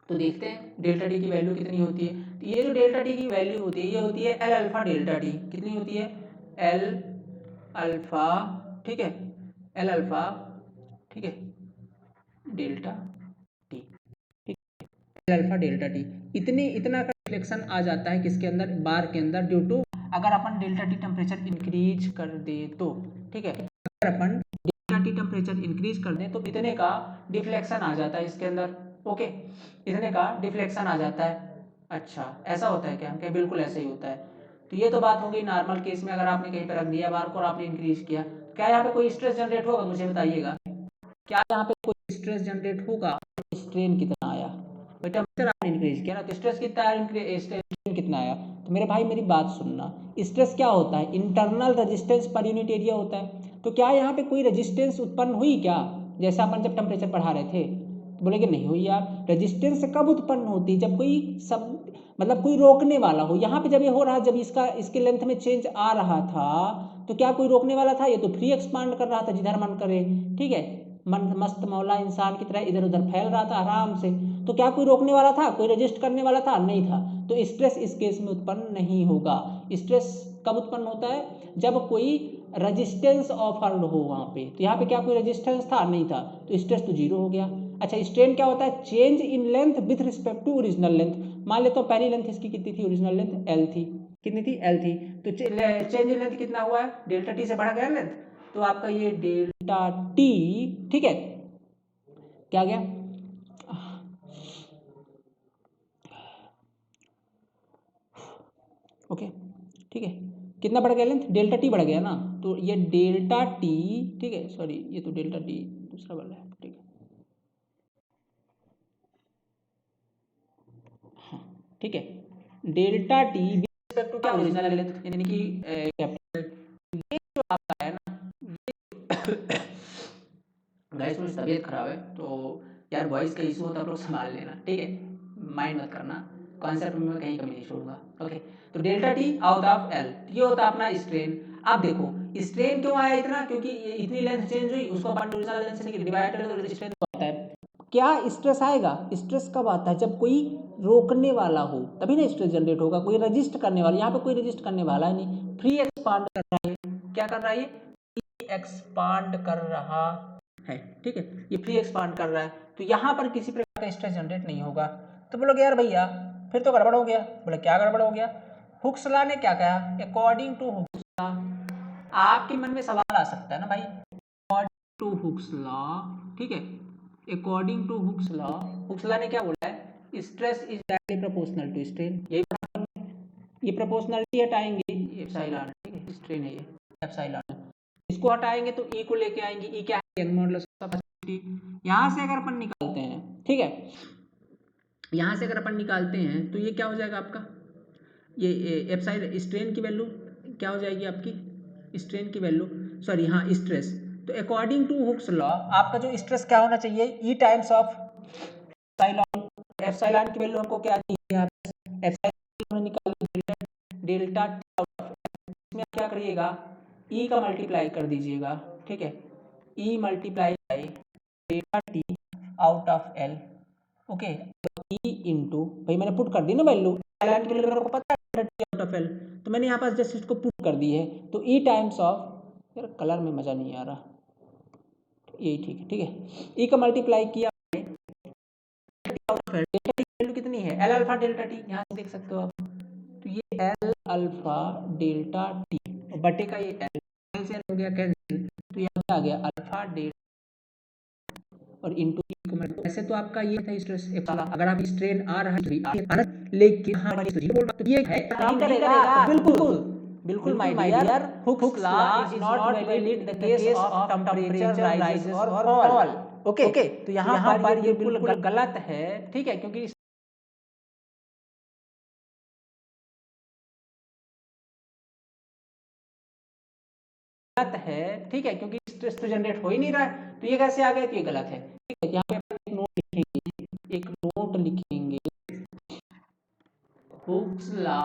तो देखते हैं डेल्टा टी की वैल्यू कितनी होती है। तो ये जो डेल्टा टी की वैल्यू होती है, ये होती है एल अल्फा डेल्टा टी। कितनी होती है, एल अल्फा। ठीक है, एल अल्फा, ठीक है, डेल्टा टी। ठीक, एल अल्फा डेल्टा टी, इतना का रिफ्लेक्शन आ जाता है किसके अंदर, बार के अंदर, ड्यू टू अगर अपन डेल्टा टी टेम्परेचर इंक्रीज कर दे तो। ठीक है, अगर अपन डेल्टा टी टेम्परेचर इंक्रीज कर दें तो इतने का डिफ्लेक्शन आ जाता है इसके अंदर। ओके, इतने का डिफ्लेक्शन आ जाता है। अच्छा, ऐसा होता है क्या? हम कहें बिल्कुल ऐसा ही होता है। तो ये तो बात हो गई नॉर्मल केस में, अगर आपने कहीं पर रख दिया बार को और आपने इंक्रीज किया, क्या यहाँ पे कोई स्ट्रेस जनरेट होगा? मुझे बताइएगा, क्या यहाँ पे कोई स्ट्रेस जनरेट होगा? स्ट्रेन कितना आया? बेटा आपने इंक्रीज किया ना, तो स्ट्रेस कितना आया, स्ट्रेन कितना आया? तो मेरे भाई मेरी बात सुनना, स्ट्रेस क्या होता है? Internal resistance per unit area होता है। तो क्या यहाँ पे कोई रेजिस्टेंस उत्पन्न हुई क्या? जैसा अपन जब टेम्परेचर बढ़ा रहे थे, तो बोलेंगे नहीं हुई यार। रेजिस्टेंस कब उत्पन्न होती? जब कोई सब मतलब कोई रोकने वाला हो। यहाँ पे जब ये हो रहा, जब इसके लेंथ में चेंज आ रहा था, तो क्या कोई रोकने वाला था? ये तो फ्री एक्सपांड कर रहा था जिधर मन करे, ठीक है, मन मस्त मौला इंसान की तरह इधर उधर फैल रहा था आराम से। तो क्या कोई रोकने वाला था? कोई रजिस्ट करने वाला था? नहीं था। तो स्ट्रेस इस केस में उत्पन्न नहीं होगा। स्ट्रेस कब उत्पन्न होता है? जब कोई रजिस्टेंस ऑफर्ड हो वहाँ पे। तो यहाँ पे क्या कोई रजिस्टेंस था? नहीं था, तो स्ट्रेस तो जीरो हो गया। अच्छा, स्ट्रेन क्या होता है? Change in length with respect to original length. मान लेता हूँ पहली लेंथ इसकी कितनी थी? ओरिजिनल लेंथ एल थी। कितनी थी? एल थी। तो चेंज इन लेंथ कितना हुआ है? डेल्टा टी से बढ़ा गया लेंथ, तो आपका ये डेल्टा टी, ठीक है, क्या गया? ओके, ठीक है, कितना बढ़ गया लेंथ? डेल्टा टी बढ़ गया ना, तो ये डेल्टा टी, ठीक है, सॉरी ये तो डेल्टा टी दूसरा वाला है, ठीक है, हाँ, ठीक है, डेल्टा टी रिस्पेक्ट टू क्या? ओरिजिनल लेंथ, यानी कि कैपिटल। ये जो आपका है ना, गाइस थोड़ी तबीयत खराब है, तो यार वॉइस का इशू हो तो आप लोग संभाल लेना, ठीक है, माइंड मत करना, कॉन्सेप्ट में मैं कहीं कमी नहीं छोड़ूंगा। ओके, तो delta T out of L, ये होता है अपना स्ट्रेन। अब देखो स्ट्रेन क्यों आया इतना? क्योंकि इतनी लेंथ चेंज हुई, उसको अपन ओरिजिनल लेंथ से डिवाइड करें तो स्ट्रेन होता है। क्या स्ट्रेस आएगा? स्ट्रेस कब आता है? जब कोई रोकने वाला हो, तभी ना स्ट्रेस जनरेट होगा। कोई रजिस्ट करने वाला, यहाँ पे कोई रजिस्ट करने वाला है नहीं, फ्री एक्सपांड कर रहा है। क्या कर रहा है? ये एक्सपांड कर रहा है, ठीक है, ये फ्री एक्सपांड कर रहा है, तो यहाँ पर किसी प्रकार का स्ट्रेस जनरेट नहीं होगा। तो बोलोगे यार भैया फिर तो गड़बड़ हो गया। बोले क्या गड़बड़ हो गया? हुक्स लॉ ने क्या कहा? अकॉर्डिंग टू हुक्स लॉ, आपके मन में सवाल आ सकता है ना भाई, अकॉर्डिंग टू हुक्स लॉ, ठीक है, according to Hooke's law, Hooke's law ने क्या बोला है? Stress is directly proportional to strain. यही ये प्रोपोर्शनलिटी हटाएंगे, एप्सिलॉन, ठीक है, स्ट्रेन है ये एप्सिलॉन, इसको हटाएंगे तो ई को लेके आएंगे। ई क्या है? Young modulus of capacity. यहाँ से अगर अपन निकालते हैं, ठीक है, यहाँ से अगर अपन निकालते हैं तो ये क्या हो जाएगा आपका? ये एप्सिलॉन स्ट्रेन की वैल्यू क्या हो जाएगी आपकी? स्ट्रेन की वैल्यू, सॉरी हाँ, स्ट्रेस। तो अकॉर्डिंग टू हुक्स लॉ आपका जो स्ट्रेस क्या होना चाहिए? ई टाइम्स ऑफ एप्सिलॉन। एप्सिलॉन की वैल्यू हमको क्या दी है यहाँ पे? एप्सिलॉन निकाली, डेल्टा इसमें क्या करिएगा? ई का मल्टीप्लाई कर दीजिएगा, ठीक है, E multiply by delta T out of L. Okay, E into, भाई मैंने पुट कर दी ना वैल्यू, एल की वैल्यू मेरे को पता है delta T out of L, तो मैंने यहाँ पास जस्ट इसको पुट कर दी है। तो ई टाइम्स ऑफ, यार कलर में मज़ा नहीं आ रहा, यही ठीक है, ठीक है, ई का मल्टीप्लाई किया डेल्टा टी वैल्यू कितनी है? एल अल्फा डेल्टा टी, यहाँ से देख सकते हो आप। तो ये एल अल्फा डेल्टा टी बटे का ये एल से हो गया कैंसिल, तो यहाँ आ गया अल्फा डेल्टा और इंटू ऐसे। तो आपका ये था स्ट्रेस। अगर आप स्ट्रेन आ रहा है लेकिन हाँ तो ये है काम करेगा, बिल्कुल बिल्कुल my dear, Hooke's law is not valid in the case of temperature rises और फॉल। ओके, तो यहाँ पर ये बिल्कुल गलत है, ठीक है, क्योंकि गलत है, ठीक है, क्योंकि स्ट्रेस तो जनरेट हो ही नहीं रहा है, तो ये कैसे आ गया? तो ये गलत है, ठीक है। यहाँ पे एक नोट लिखेंगे, एक नोट लिखेंगे, hooks law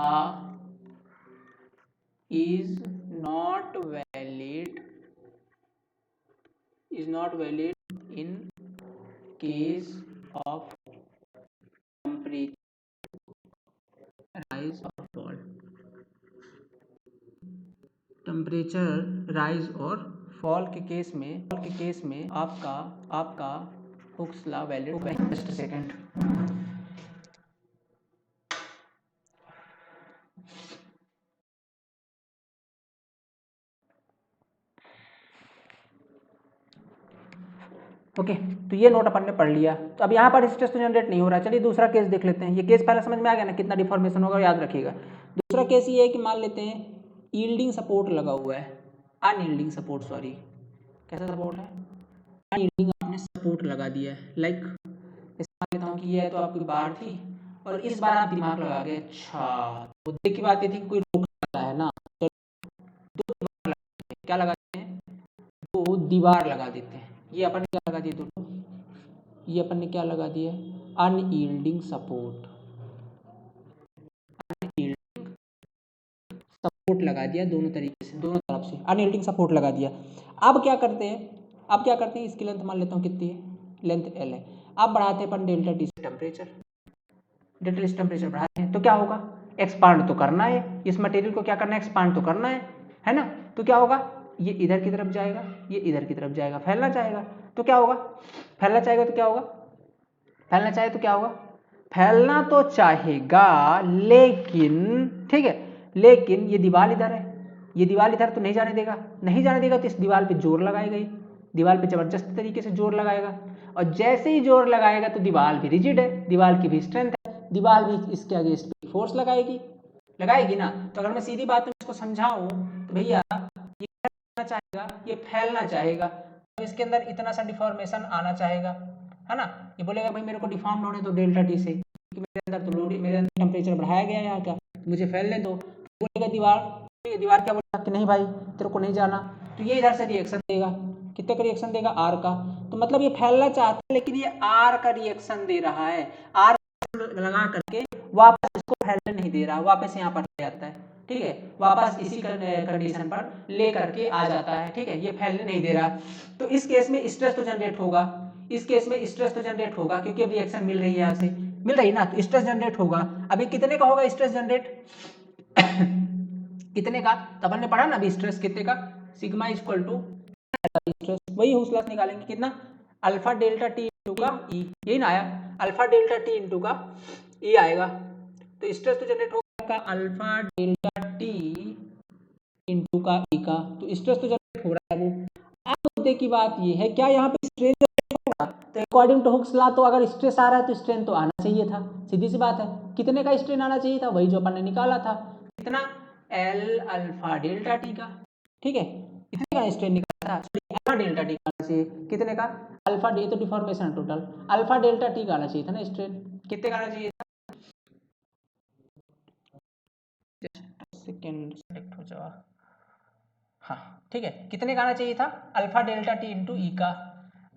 is not valid, is not valid in case of temperature rise और फॉल। टेम्परेचर राइज और फॉल के केस में आपका आपका Hooke's law valid. Just second, okay, तो ये नोट अपन ने पढ़ लिया। तो अब यहाँ पर स्ट्रेस तो जनरेट नहीं हो रहा है। चलिए दूसरा केस देख लेते हैं। ये केस पहले समझ में आ गया ना, कितना डिफॉर्मेशन होगा याद रखिएगा। दूसरा केस ये है कि मान लेते हैं यील्डिंग सपोर्ट लगा हुआ है, अनयील्डिंग सपोर्ट, सॉरी कैसा सपोर्ट है, अनयील्डिंग आपने सपोर्ट लगा दिया है। लाइक मान लेता हूँ कि ये तो आपकी बार थी और इस बार आप दिमाग लगा गए, अच्छा मुद्दे की बात ये थी कि कोई रोक रहा है ना, तो क्या लगाते हैं, तो दीवार लगा देते हैं। ये अपन ने क्या लगा दिया दोनों, ये अपन ने क्या लगा दिया, अनयील्डिंग सपोर्ट, अनयील्डिंग सपोर्ट लगा दिया दोनों तरीके से, दोनों तरफ से अनयील्डिंग सपोर्ट लगा दिया। अब क्या करते हैं, अब क्या करते हैं, इसकी लेंथ मान लेता हूँ कितनी है, लेंथ L है। अब बढ़ाते हैं अपन डेल्टा टी से टेम्परेचर, डेल्टा टी से टेम्परेचर बढ़ाते हैं तो क्या होगा, एक्सपांड तो करना है, इस मटेरियल को क्या करना है, एक्सपांड तो करना है ना। तो क्या होगा, ये इधर की तरफ जाएगा, ये इधर की तरफ जाएगा, फैलना चाहेगा तो क्या होगा, फैलना चाहेगा तो क्या होगा, फैलना चाहे तो क्या होगा, फैलना तो चाहेगा लेकिन, ठीक है, लेकिन ये दीवार इधर है, ये दीवार इधर तो नहीं जाने देगा, नहीं जाने देगा तो इस दीवार पे जोर लगाएगा, ही दीवार पे जबरदस्त तरीके से जोर लगाएगा, और जैसे ही जोर लगाएगा तो दीवार भी रिजिड है, दीवार की भी स्ट्रेंथ है, दीवार भी इसके अगेंस्ट भी फोर्स लगाएगी, लगाएगी ना। तो अगर मैं सीधी बात में इसको समझाऊं तो भैया ये फैलना चाहेगा, ये फैलना चाहेगा, तो इसके अंदर इतना सा डिफॉर्मेशन आना चाहेगा, है ना। ये बोलेगा भाई मेरे को डिफॉर्म होने दो डेल्टा टी से, कि मेरे अंदर तो लोड, मेरे अंदर टेम्परेचर बढ़ाया गया है यहाँ का, मुझे फैलने दो। बोलेगा दीवार, दीवार क्या बोलेगा कि नहीं भाई तेरे को नहीं जाना, तो ये इधर से रिएक्शन देगा, कितने का रिएक्शन देगा, आर का। तो मतलब ये फैलना चाहता है लेकिन ये आर का रिएक्शन दे रहा है, आर लगा करके वापस इसको फैलने नहीं दे रहा, वापस यहाँ पर ले आता है, ठीक है, वापस इसी कंडीशन पर ले करके आ जाता है, ठीक है, ये फैलने नहीं दे रहा। तो इस केस में स्ट्रेस तो जनरेट होगा, इस केस में स्ट्रेस तो जनरेट होगा क्योंकि अब रिएक्शन मिल रही है यहाँ से, मिल रही ना, तो स्ट्रेस जनरेट होगा। अभी कितने का होगा स्ट्रेस जनरेट कितने का, तो अपन ने पढ़ा ना अभी स्ट्रेस कितने का, सिग्मा इक्वल टू स्ट्रेस, वही हौसला निकालेंगे कितना, अल्फा डेल्टा टी इंटू का ई, यही ना आया, अल्फा डेल्टा टी इंटू का ई आएगा। तो स्ट्रेस तो जनरेट होगा अल्फा डेल्टा टी इंटू का ई का, तो स्ट्रेस तो जनरेट हो रहा है वो। अब मुद्दे की बात ये है क्या यहाँ पे स्ट्रेन होगा, तो अकॉर्डिंग टू हुक्स लॉ तो अगर स्ट्रेस आ रहा है तो स्ट्रेन तो आना चाहिए था, सीधी सी बात है। कितने का स्ट्रेन आना चाहिए था, वही जो अपन ने निकाला था, कितना, एल अल्फा डेल्टा टी का, ठीक है, कितने का स्ट्रेन निकाला था, अल्फा डेल्टा टी का आना चाहिए, कितने का, अल्फा डी, तो deformation total alpha delta T का आना चाहिए था ना स्ट्रेन, कितने का आना चाहिए था, सेकेंड सेलेक्ट हो जाओ, हाँ ठीक है, कितने का आना चाहिए था, अल्फा डेल्टा टी इंटू ई का,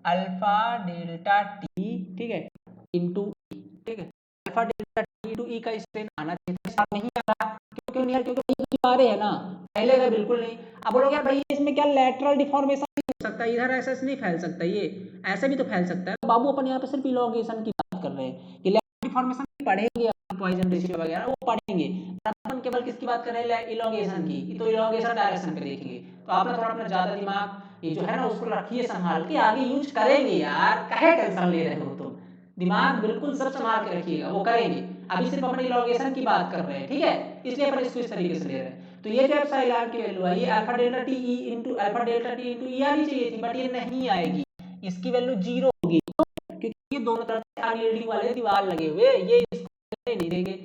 अल्फा डेल्टा टी, ठीक है, इंटू ई, ठीक है, अल्फा डेल्टा टी इंटू ई का स्ट्रेन आना चाहिए था, साथ नहीं आ रहा, क्यों नहीं आ रहा, क्योंकि आ रहे हैं ना, पहले का बिल्कुल नहीं। अब बोलोगे यार भाई इसमें क्या लेटरल डिफॉर्मेशन नहीं हो सकता, इधर ऐसा नहीं फैल सकता, ये ऐसे भी तो फैल सकता है बाबू, अपन यहाँ पे सिर्फ इलॉन्गेशन की बात कर रहे हैं, कि लेटरल डिफॉर्मेशन पढ़ेंगे पॉइजन रेशियो वगैरह वो पढ़ेंगे, अपन केवल किसकी बात कर रहे हैं, इलॉन्गेशन की, तो इलॉन्गेशन डायरेक्शन पे देखेंगे। तो आपने थोड़ा अपना ज्यादा दिमाग ये जो है ना उसको रखिए संभाल के, आगे यूज करेंगे यार, काहे टेंशन ले रहे हो तुम, दिमाग बिल्कुल सब संभाल के रखिएगा, वो करेंगे। अभी सिर्फ अपन इलॉन्गेशन की बात कर रहे हैं, ठीक है, इसलिए अपन इसको इस तरीके से ले रहे हैं। तो ये जो एप्सिलॉन की वैल्यू है, ये alpha delta T E into alpha delta T into E आनी चाहिए थी, बट ये नहीं आएगी, इसकी वैल्यू 0 होगी, क्योंकि ये दोनों तरफ से अनयील्डिंग वाले दीवार लगे हुए, ये इसको फैलने नहीं देंगे,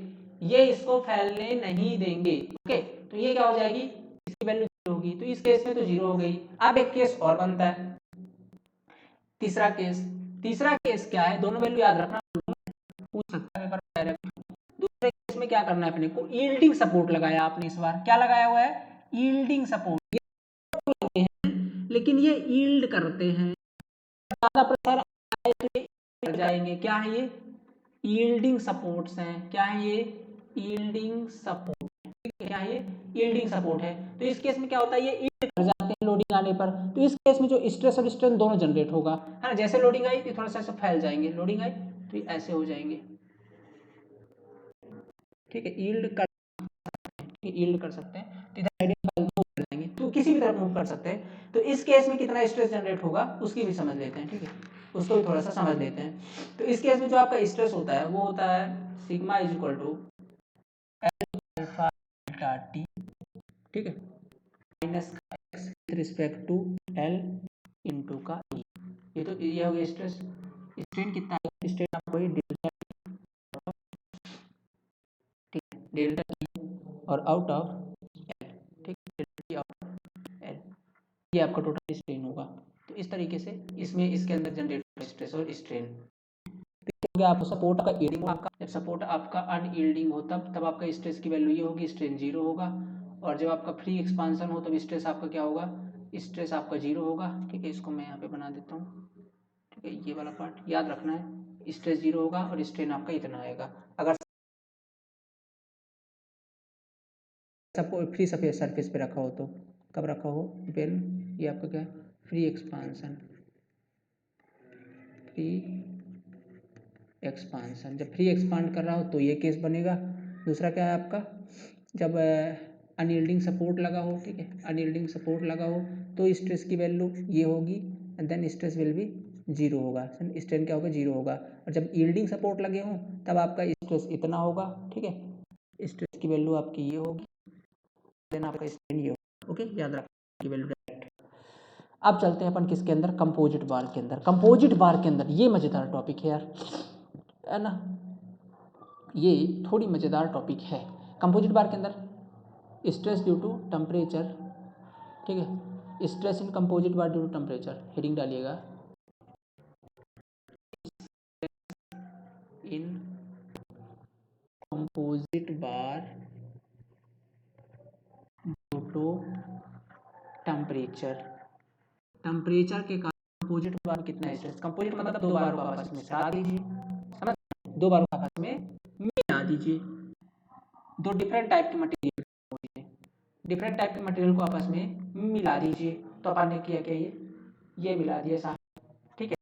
ये इसको फैलने नहीं देंगे, ओके। तो ये क्या हो जाएगी, इसकी वैल्यू 0 होगी, तो इस केस में तो 0 हो गई। अब एक केस और बनता है, तीसरा केस, तीसरा केस क्या है, दोनों वैल्यू याद रखना, पूछ सकता है पेपर। दूसरे केस में क्या करना है अपने को, यील्डिंग सपोर्ट लगाया आपने, इस बार क्या लगाया हुआ है, यील्डिंग सपोर्ट, लेकिन ये यील्ड करते हैं, ज्यादा प्रेशर कर जाएंगे, क्या है ये, यील्डिंग सपोर्ट्स हैं, क्या है ये, यील्डिंग सपोर्ट, क्या है ये, यील्डिंग सपोर्ट है। तो इस केस में क्या होता है, ये यील्ड कर जाते हैं लोडिंग आने पर, तो इस केस में जो स्ट्रेस और स्ट्रेन दोनों जनरेट होगा, है ना, जैसे लोडिंग आई थोड़ा सा फैल जाएंगे, लोडिंग आई तो ऐसे हो जाएंगे, ठीक है, यील्ड कर सकते हैं, तो इधर आइडियल मूव कर जाएंगे, तो किसी भी तरफ मूव कर सकते हैं। तो इस केस में कितना स्ट्रेस जनरेट होगा उसकी भी समझ लेते हैं, ठीक है, उसको भी थोड़ा सा समझ लेते हैं। तो इस केस में जो आपका स्ट्रेस होता है वो होता है sigma is equal to alpha delta T, ठीक है, minus X with respect to L into का ई, ये तो ये हो गया स्ट्रेस। स्ट्रेन कितना है, स्ट्रेन आपको वही डेल्टा, ठीक है, डेल्टा और आउट ऑफ एल, ठीक है, डेल्टा आउट ऑफ एल, ये आपका टोटल स्ट्रेन होगा। तो इस तरीके से इसमें इसके अंदर जनरेट होगा स्ट्रेस और स्ट्रेन। आप सपोर्ट का यील्डिंग आपका, जब सपोर्ट आपका अनयील्डिंग हो तब आपका स्ट्रेस की वैल्यू ये होगी, स्ट्रेन 0 होगा। और जब आपका फ्री एक्सपांसन हो तब स्ट्रेस आपका क्या होगा, स्ट्रेस आपका 0 होगा। ठीक है, इसको मैं यहाँ पे बना देता हूँ। ठीक है, ये वाला पार्ट याद रखना है, स्ट्रेस 0 होगा और स्ट्रेन आपका इतना आएगा। अगर सबको फ्री सरफेस पे रखा हो तो, कब रखा हो, वेल ये आपका क्या है, फ्री एक्सपांसन, फ्री एक्सपांसन, जब फ्री एक्सपांड कर रहा हो तो ये केस बनेगा। दूसरा क्या है आपका, जब अनयील्डिंग सपोर्ट लगा हो, ठीक है, अनयील्डिंग सपोर्ट लगा हो तो स्ट्रेस की वैल्यू ये होगी and then stress will be 0 होगा, स्ट्रेन क्या होगा, 0 होगा। और जब यील्डिंग सपोर्ट लगे हों तब आपका स्ट्रेस इतना होगा, ठीक है, स्ट्रेस की वैल्यू आपकी ये होगी, देन आपका स्ट्रेन ये होगा। ओके, याद रखना की वैल्यू। अब चलते हैं अपन किसके अंदर, कंपोजिट बार के अंदर। कंपोजिट बार के अंदर ये मजेदार टॉपिक है यार, है ना, ये थोड़ी मजेदार टॉपिक है। कंपोजिट बार के अंदर स्ट्रेस ड्यू टू टेम्परेचर, ठीक है, stress in composite bar due to temperature, heading डालिएगा, in composite bar due to temperature, temperature के कारण कंपोजिट बार कितना है स्ट्रेस, कंपोजिट मतलब दो बारों को आपस में मिला दीजिए, समझ, दो बारों को आपस में मिला दीजिए, दो डिफरेंट टाइप के मटेरियल, डिफरेंट टाइप के मटेरियल को आपस में मिला दीजिए। तो अपन ने किया क्या, ये मिला दिया साथ, ठीक है,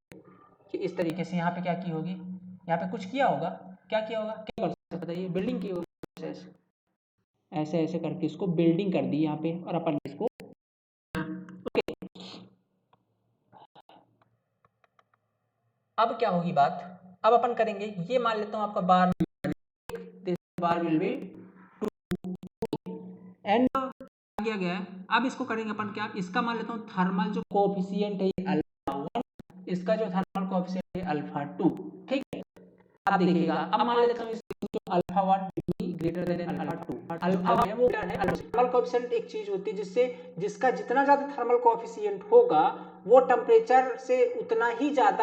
कि इस तरीके से यहाँ पे क्या की होगी, यहाँ पे कुछ किया होगा, क्या किया होगा, क्या कर सकते बताइए, बिल्डिंग की होगी, ऐसे ऐसे करके इसको बिल्डिंग कर दी यहाँ पे, और अपन इसको ओके। अब क्या होगी बात, अब अपन करेंगे, ये मान लेता हूँ आपका बार विल बी एंड किया गया है। अब इसको करेंगे अपन क्या, इसका मान लेता हूँ थर्मल जो कोएफिशिएंट है ये अल्फा 1, इसका जो थर्मल कोएफिशिएंट है अल्फा 2, ठीक है। अब देखिएगा, अब मान लेता हूँ alpha 1 greater than alpha 2, alpha है वो क्या है, थर्मल कोएफिशिएंट एक चीज होती है जिससे, जिसका जितना ज्यादा थर्मल कोएफिशिएंट होगा वो टेम्परेचर से उतना ही ज्यादा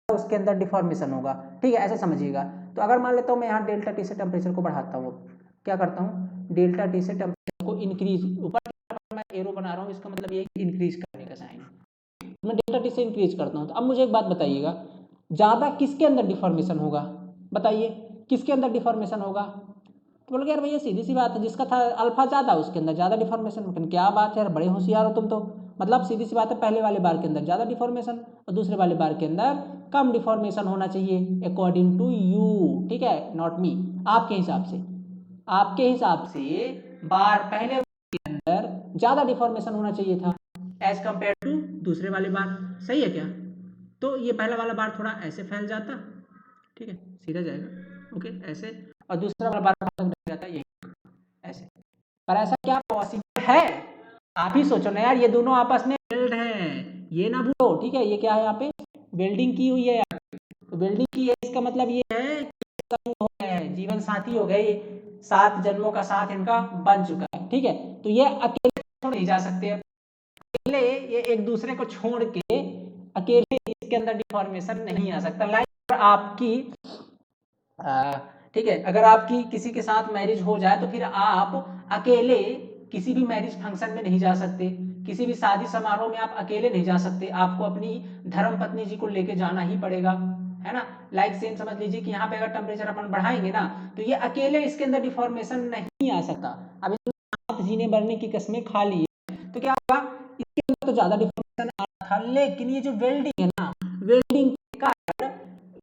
उसके अंदर डिफॉर्मेशन होगा, ठीक है, ऐसे समझिएगा। तो अगर मान लेता हूँ मैं यहाँ डेल्टा टी से टेम्परेचर को बढ़ाता हूँ, क्या करता हूँ, डेल्टा टी से टेम्परेचर को इंक्रीज, ऊपर मैं एरो बना रहा हूँ, इसका मतलब ये इंक्रीज करने का साइन, मैं डेल्टा टी से इंक्रीज करता हूँ। तो अब मुझे एक बात बताइएगा, ज़्यादा किसके अंदर डिफॉर्मेशन होगा, बताइए किसके अंदर डिफॉर्मेशन होगा। तो बोलोगे यार भैया सीधी सी बात है, जिसका था अल्फा ज़्यादा उसके अंदर ज़्यादा डिफॉर्मेशन, क्या बात है यार, बड़े होशियार हो तुम तो, मतलब सीधी सी बात है, पहले वाले बार के अंदर ज़्यादा डिफॉर्मेशन और दूसरे वाले बार के अंदर कम डिफॉर्मेशन होना चाहिए अकॉर्डिंग टू यू, ठीक है, नॉट मी, आपके हिसाब से, आपके हिसाब से बार पहले के अंदर ज़्यादा डिफॉर्मेशन होना चाहिए था एज कंपेयर टू दूसरे वाले बार, सही है क्या। तो ये पहला वाला बार थोड़ा ऐसे फैल जाता, ठीक है, सीधा जाएगा, ओके, ऐसे, और दूसरा वाला बार तक जाता ये ऐसे, पर ऐसा क्या पॉसिबल है, आप ही सोचो ना यार, ये दोनों आपस में वेल्ड है, ये ना भूलो, ठीक है, ये क्या है यहाँ पे वेल्डिंग की हुई है यार, तो वेल्डिंग की है, इसका मतलब ये है कि जीवन साथी हो गए, 7 जन्मों का साथ इनका बन चुका है, ठीक है। तो ये अकेले छोड़ नहीं जा सकते, अकेले ये एक दूसरे को छोड़ के अकेले इसके अंदर डिफॉर्मेशन नहीं आ सकता। लाइक आपकी ठीक है, अगर आपकी किसी के साथ मैरिज हो जाए तो फिर आप अकेले किसी भी मैरिज फंक्शन में नहीं जा सकते, किसी भी शादी समारोह में आप अकेले नहीं जा सकते, आपको अपनी धर्म पत्नी जी को लेके जाना ही पड़ेगा, है ना। लाइक सेम समझ लीजिए कि यहाँ पे अगर टेम्परेचर अपन बढ़ाएंगे ना तो ये अकेले इसके अंदर डिफॉर्मेशन नहीं आ सकता। अब साथ जीने मरने की कस्में खा ली तो क्या होगा, इसके अंदर तो ज्यादा डिफॉर्मेशन आ रहा था, लेकिन ये जो वेल्डिंग है ना, वेल्डिंग के कारण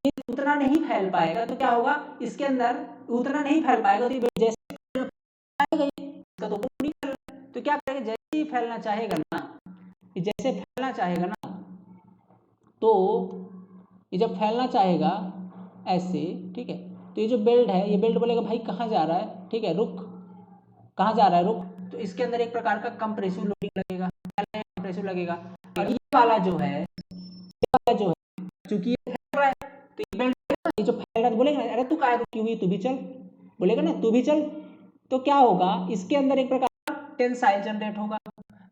ये उतना नहीं फैल पाएगा, तो क्या होगा इसके अंदर उतना नहीं फैल पाएगा, तो जैसे इसका तो नहीं फैल, तो क्या करेगा, जैसे ही फैलना चाहेगा ना, जैसे फैलना चाहेगा ना, तो ये जब फैलना चाहेगा ऐसे, ठीक है, तो ये जो बेल्ट है, ये बेल्ट बोलेगा भाई कहाँ जा रहा है, ठीक है, रुक, कहाँ जा रहा है, रुक, तो इसके अंदर एक प्रकार का कंप्रेसिव लोडिंग लगेगा, कंप्रेसिव लगेगा, और ये वाला जो है जो है चूंकि ये फैल रहा है तो ये बेल्ट, ये जो फैल रहा है तो बोलेगा अरे तू कहाँ रुकी हुई, तू भी चल, बोलेगा ना तू भी चल। तो क्या होगा, इसके अंदर एक प्रकार का टेंसाइल जनरेट होगा।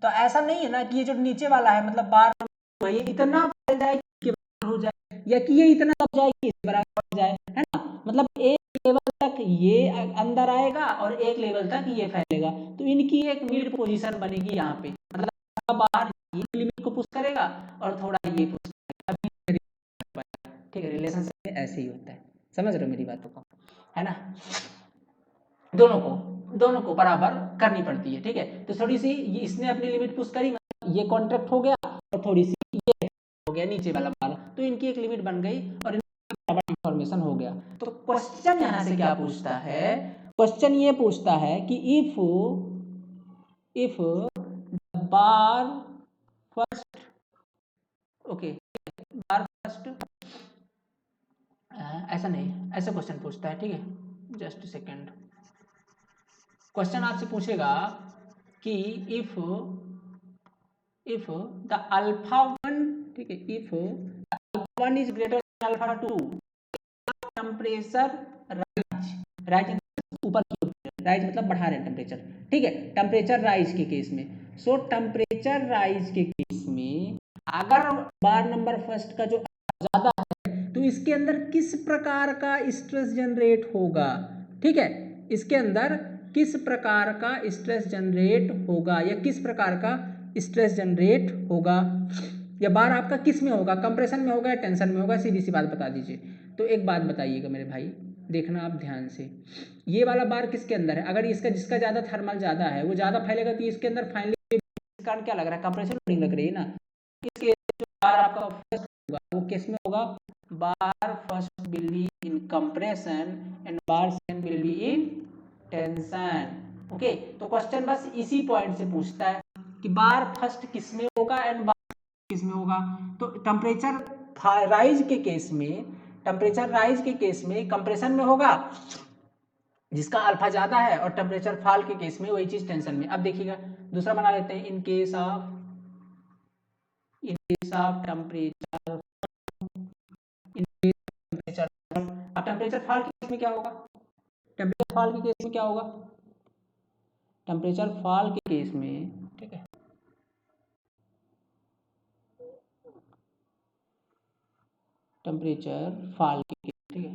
तो ऐसा नहीं है ना कि ये जो नीचे वाला है मतलब बार ये इतना फैल जाए कि हो जाए, या कि ये इतना दब जाए कि इस बराबर हो जाए, है ना। मतलब एक लेवल तक ये अंदर आएगा और एक लेवल तक ये फैलेगा, तो इनकी एक मिड पोजीशन बनेगी यहाँ पे, मतलब बाहर ये लिमिट को पुश करेगा और थोड़ा ये पुश करेगा, ठीक है। रिलेशनशिप ऐसे ही होता है, समझ रहे हो मेरी बातों को, है ना। दोनों को बराबर करनी पड़ती है, ठीक है। तो थोड़ी सी ये इसने अपनी लिमिट पुश करी, ये कॉन्ट्रैक्ट हो गया और थोड़ी सी ये हो गया नीचे वाला बाल, तो इनकी एक लिमिट बन गई और इंफॉर्मेशन हो गया। तो क्वेश्चन यहाँ से क्या पूछता है, क्वेश्चन ये पूछता है कि if bar first, okay bar first, ऐसा नहीं, ऐसा क्वेश्चन पूछता है, ठीक है। जस्ट सेकेंड, क्वेश्चन आपसे पूछेगा कि इफ द अल्फा वन, ठीक है, if alpha one is greater than alpha two, temperature rise ऊपर की ओर, राइज मतलब बढ़ा रहे हैं टेम्परेचर, ठीक है। टेम्परेचर राइज के केस में, सो टेम्परेचर राइज के केस में अगर बार नंबर फर्स्ट का जो ज्यादा है तो इसके अंदर किस प्रकार का स्ट्रेस जनरेट होगा, ठीक है। इसके अंदर किस प्रकार का स्ट्रेस जनरेट होगा या किस प्रकार का स्ट्रेस जनरेट होगा, या बार आपका किस में होगा, कंप्रेशन में होगा या टेंशन में होगा, सीधी सी बात बता दीजिए। तो एक बात बताइएगा मेरे भाई, देखना आप ध्यान से, ये वाला बार किसके अंदर है, अगर इसका जिसका ज़्यादा थर्मल ज़्यादा है वो ज़्यादा फैलेगा तो इसके अंदर फाइनली कारण क्या लग रहा है, कंप्रेशन लोडिंग लग रही है ना। इसके जो बार आपका फर्स्ट होगा वो किस में होगा, bar first will be in compression and bar second will be in tension, okay. तो क्वेश्चन बस इसी पॉइंट से पूछता है कि बार फर्स्ट किस में होगा एंड बार किस में होगा। तो टेम्परेचर राइज के केस में, टेम्परेचर राइज के केस में कंप्रेशन में होगा जिसका अल्फा ज्यादा है, और टेम्परेचर फॉल के केस में वही चीज टेंशन में। अब देखिएगा दूसरा बना लेते हैं, इन केस ऑफ टेम्परेचर, अब टेम्परेचर फॉल के केस में क्या होगा, टेम्परेचर फॉल के केस में क्या होगा, टेम्परेचर फॉल के केस में, ठीक है, टेम्परेचर फॉल के केस, ठीक है,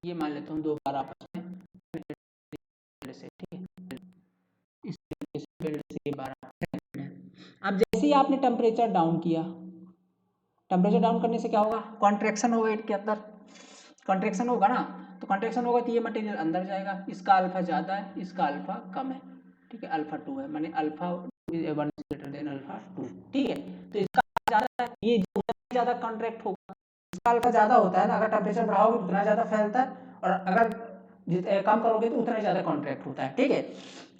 ये मान लेता हूँ दो बार आपस में से, ठीक है, इस तरीके से ये बार। अब जैसे ही आपने टेम्परेचर डाउन किया, टेम्परेचर डाउन करने से क्या होगा, कॉन्ट्रैक्शन होगा इनके अंदर, कॉन्ट्रैक्शन होगा ना, तो कॉन्ट्रैक्शन होगा तो ये मटेरियल अंदर जाएगा, इसका अल्फा ज़्यादा है इसका अल्फा कम है, ठीक है, अल्फा 2 है, माने अल्फा 1 ग्रेटर देन अल्फा 2, ठीक है। तो इसका ज़्यादा है, ये ज़्यादा कॉन्ट्रैक्ट होगा, इसका अल्फा ज़्यादा होता है ना, अगर टेम्परेचर बढ़ाओगे उतना ज़्यादा फैलता है, और अगर कम करोगे तो उतना ही ज़्यादा कॉन्ट्रैक्ट होता है, ठीक है।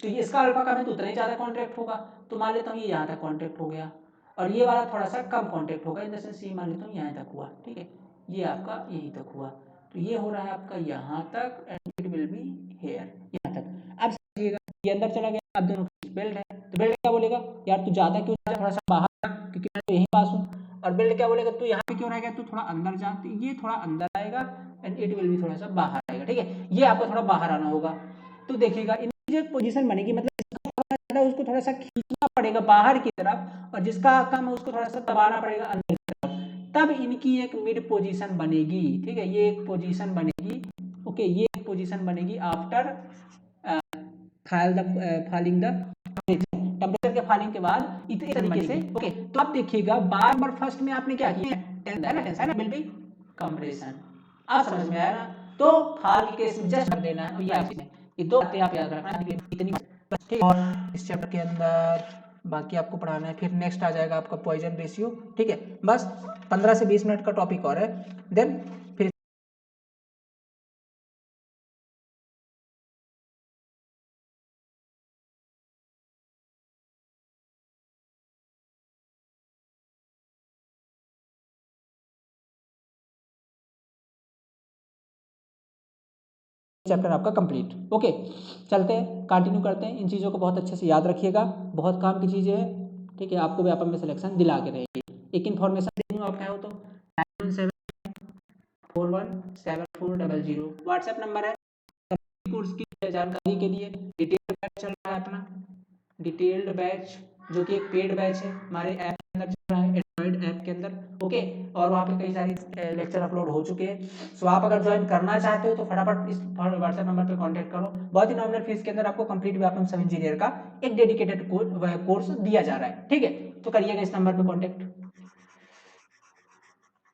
तो ये इसका अल्फा कम है तो उतना ही ज़्यादा कॉन्ट्रैक्ट होगा, तो मान लेता हूँ ये यहाँ तक कॉन्ट्रैक्ट हो गया, और ये वाला थोड़ा सा कम कॉन्ट्रैक्ट होगा, इन द सेंस ये मान लेता हूँ यहाँ तक हुआ, ठीक है, ये आपका यहीं तक हुआ, तो ये हो रहा है आपका यहाँ तक and it will be here, यहाँ तक। अब समझिएगा ये अंदर चला गया, अब दोनों बेल्ट है, तो बेल्ट क्या बोलेगा, यार तू ज़्यादा क्यों जा, थोड़ा सा बाहर, क्योंकि मैं तो यहीं पास हूँ, और बेल्ट क्या बोलेगा, तू यहाँ पे क्यों रह गया, तू थोड़ा अंदर जा, तो ये थोड़ा अंदर आएगा एंड इट विल बी थोड़ा सा बाहर आएगा, ठीक है, ये आपको थोड़ा बाहर आना होगा। तो देखिएगा इनकी जो पोजीशन बनेगी, मतलब उसको थोड़ा सा खींचना पड़ेगा बाहर की तरफ, और जिसका कम है उसको थोड़ा सा दबाना पड़ेगा अंदर की तरफ, तब इनकी एक मिड पोजीशन बनेगी, ठीक है, ये एक पोजीशन बनेगी, ओके, ये एक पोजीशन बनेगी आफ्टर फॉलिंग द टेम्परेचर के फॉलिंग के बाद इस तरीके से, ओके। तो आप देखिएगा बार बार फर्स्ट में आपने क्या किया, टेंशन विल बी कंप्रेशन, आप समझ में आया ना। तो फॉल के केस में जस्ट कर देना है, ये दो बातें आप याद रखना, इतनी ठीक। और इस चैप्टर के अंदर बाकी आपको पढ़ाना है, फिर नेक्स्ट आ जाएगा आपका पॉइजन रेशियो, ठीक है, बस 15 से 20 मिनट का टॉपिक और है, देन फिर चैप्टर आपका कंप्लीट, ओके। चलते हैं, कंटिन्यू करते हैं, इन चीज़ों को बहुत अच्छे से याद रखिएगा, बहुत काम की चीज़ें हैं, ठीक है, आपको व्यापक में सिलेक्शन दिला के रहेगी। एक इन्फॉर्मेशन दे दूँगा, आप कहो तो 9174174000 व्हाट्सएप नंबर है। कोर्स की जानकारी के लिए डिटेल्ड बैच चल रहा है अपना, डिटेल्ड बैच जो कि एक पेड बैच है, हमारे ऐप के अंदर चल रहा है, एंड्रॉइड ऐप के अंदर, ओके। और वहाँ पे कई सारे लेक्चर अपलोड हो चुके हैं। सो आप अगर ज्वाइन करना चाहते हो तो फटाफट इस व्हाट्सएप नंबर पे कांटेक्ट करो। बहुत ही नॉमिनल फीस के अंदर आपको कंप्लीट वेपन सब इंजीनियर का एक डेडिकेटेड कोर्स दिया जा रहा है, ठीक है। तो करिएगा इस नंबर पे कांटेक्ट।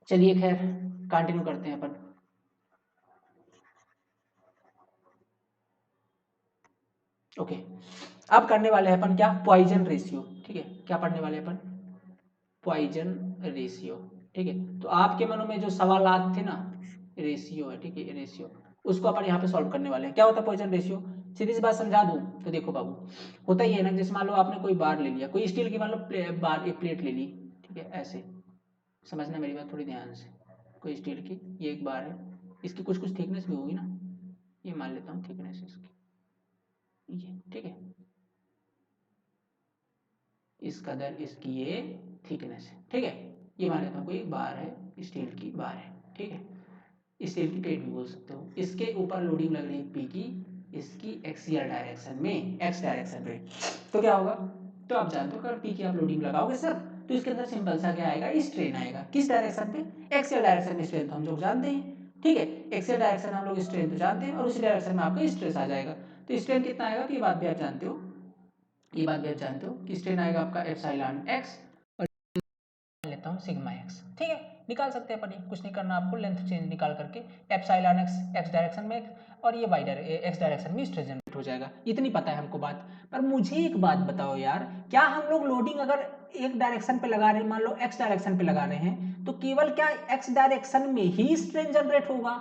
चलिए खैर कंटिन्यू करते हैं अपन। ओके, अब करने वाले हैं अपन क्या, पॉइजन रेशियो, ठीक है। क्या पढ़ने वाले हैं अपन, पॉइजन रेशियो, ठीक है। तो आपके मनों में जो सवालात थे ना, रेशियो है, ठीक है, रेशियो, उसको अपन यहाँ पे सॉल्व करने वाले हैं। क्या होता है पॉइजन रेशियो, सीधी सी बात समझा दूं तो देखो बाबू, होता ही है ना, जैसे मान लो आपने कोई बार ले लिया, कोई स्टील की मान लो बार, एक प्लेट ले ली, ठीक है, ऐसे समझना मेरी बात थोड़ी ध्यान से। कोई स्टील की ये एक बार है, इसकी कुछ कुछ थिकनेस भी होगी ना, ये मान लेता हूँ थिकनेस इसकी, ये ठीक है, इस कदर इसकी ये थिकनेस है, ठीक है। ये मान लेता हूँ कोई बार है, स्टील की बार है, ठीक है, स्टील की प्लेट भी बोल सकते हो। इसके ऊपर लोडिंग लग रही है पी की, इसकी एक्सियल डायरेक्शन में, एक्स डायरेक्शन में। तो क्या होगा, तो आप जानते हो अगर पी की आप लोडिंग लगाओगे सर, तो इसके अंदर सिंपल सा क्या आएगा, स्ट्रेन आएगा। किस डायरेक्शन पे, एक्सियल डायरेक्शन में स्ट्रेन तो हम लोग जानते हैं, ठीक है। एक्सियल डायरेक्शन में हम लोग स्ट्रेन तो जानते हैं, और उसी डायरेक्शन में आपका स्ट्रेस आ जाएगा। तो स्ट्रेन कितना आएगा, तो ये बात भी आप जानते हो, ये बात भी आप जानते हो कि स्ट्रेन आएगा आपका एप्सिलॉन एक्स, और लेता हूँ सिग्मा एक्स, ठीक है। निकाल सकते हैं अपन, कुछ नहीं करना आपको, लेंथ चेंज निकाल करके एप्सिलॉन एक्स एक्स डायरेक्शन में और ये वाई एक्स डायरेक्शन में स्ट्रेस जनरेट हो जाएगा। इतनी पता है हमको बात। पर मुझे एक बात बताओ यार, क्या हम लोग लोडिंग अगर एक डायरेक्शन पे लगा रहे हैं, मान लो एक्स डायरेक्शन पे लगा रहे हैं, तो केवल क्या एक्स डायरेक्शन में ही स्ट्रेन जनरेट होगा,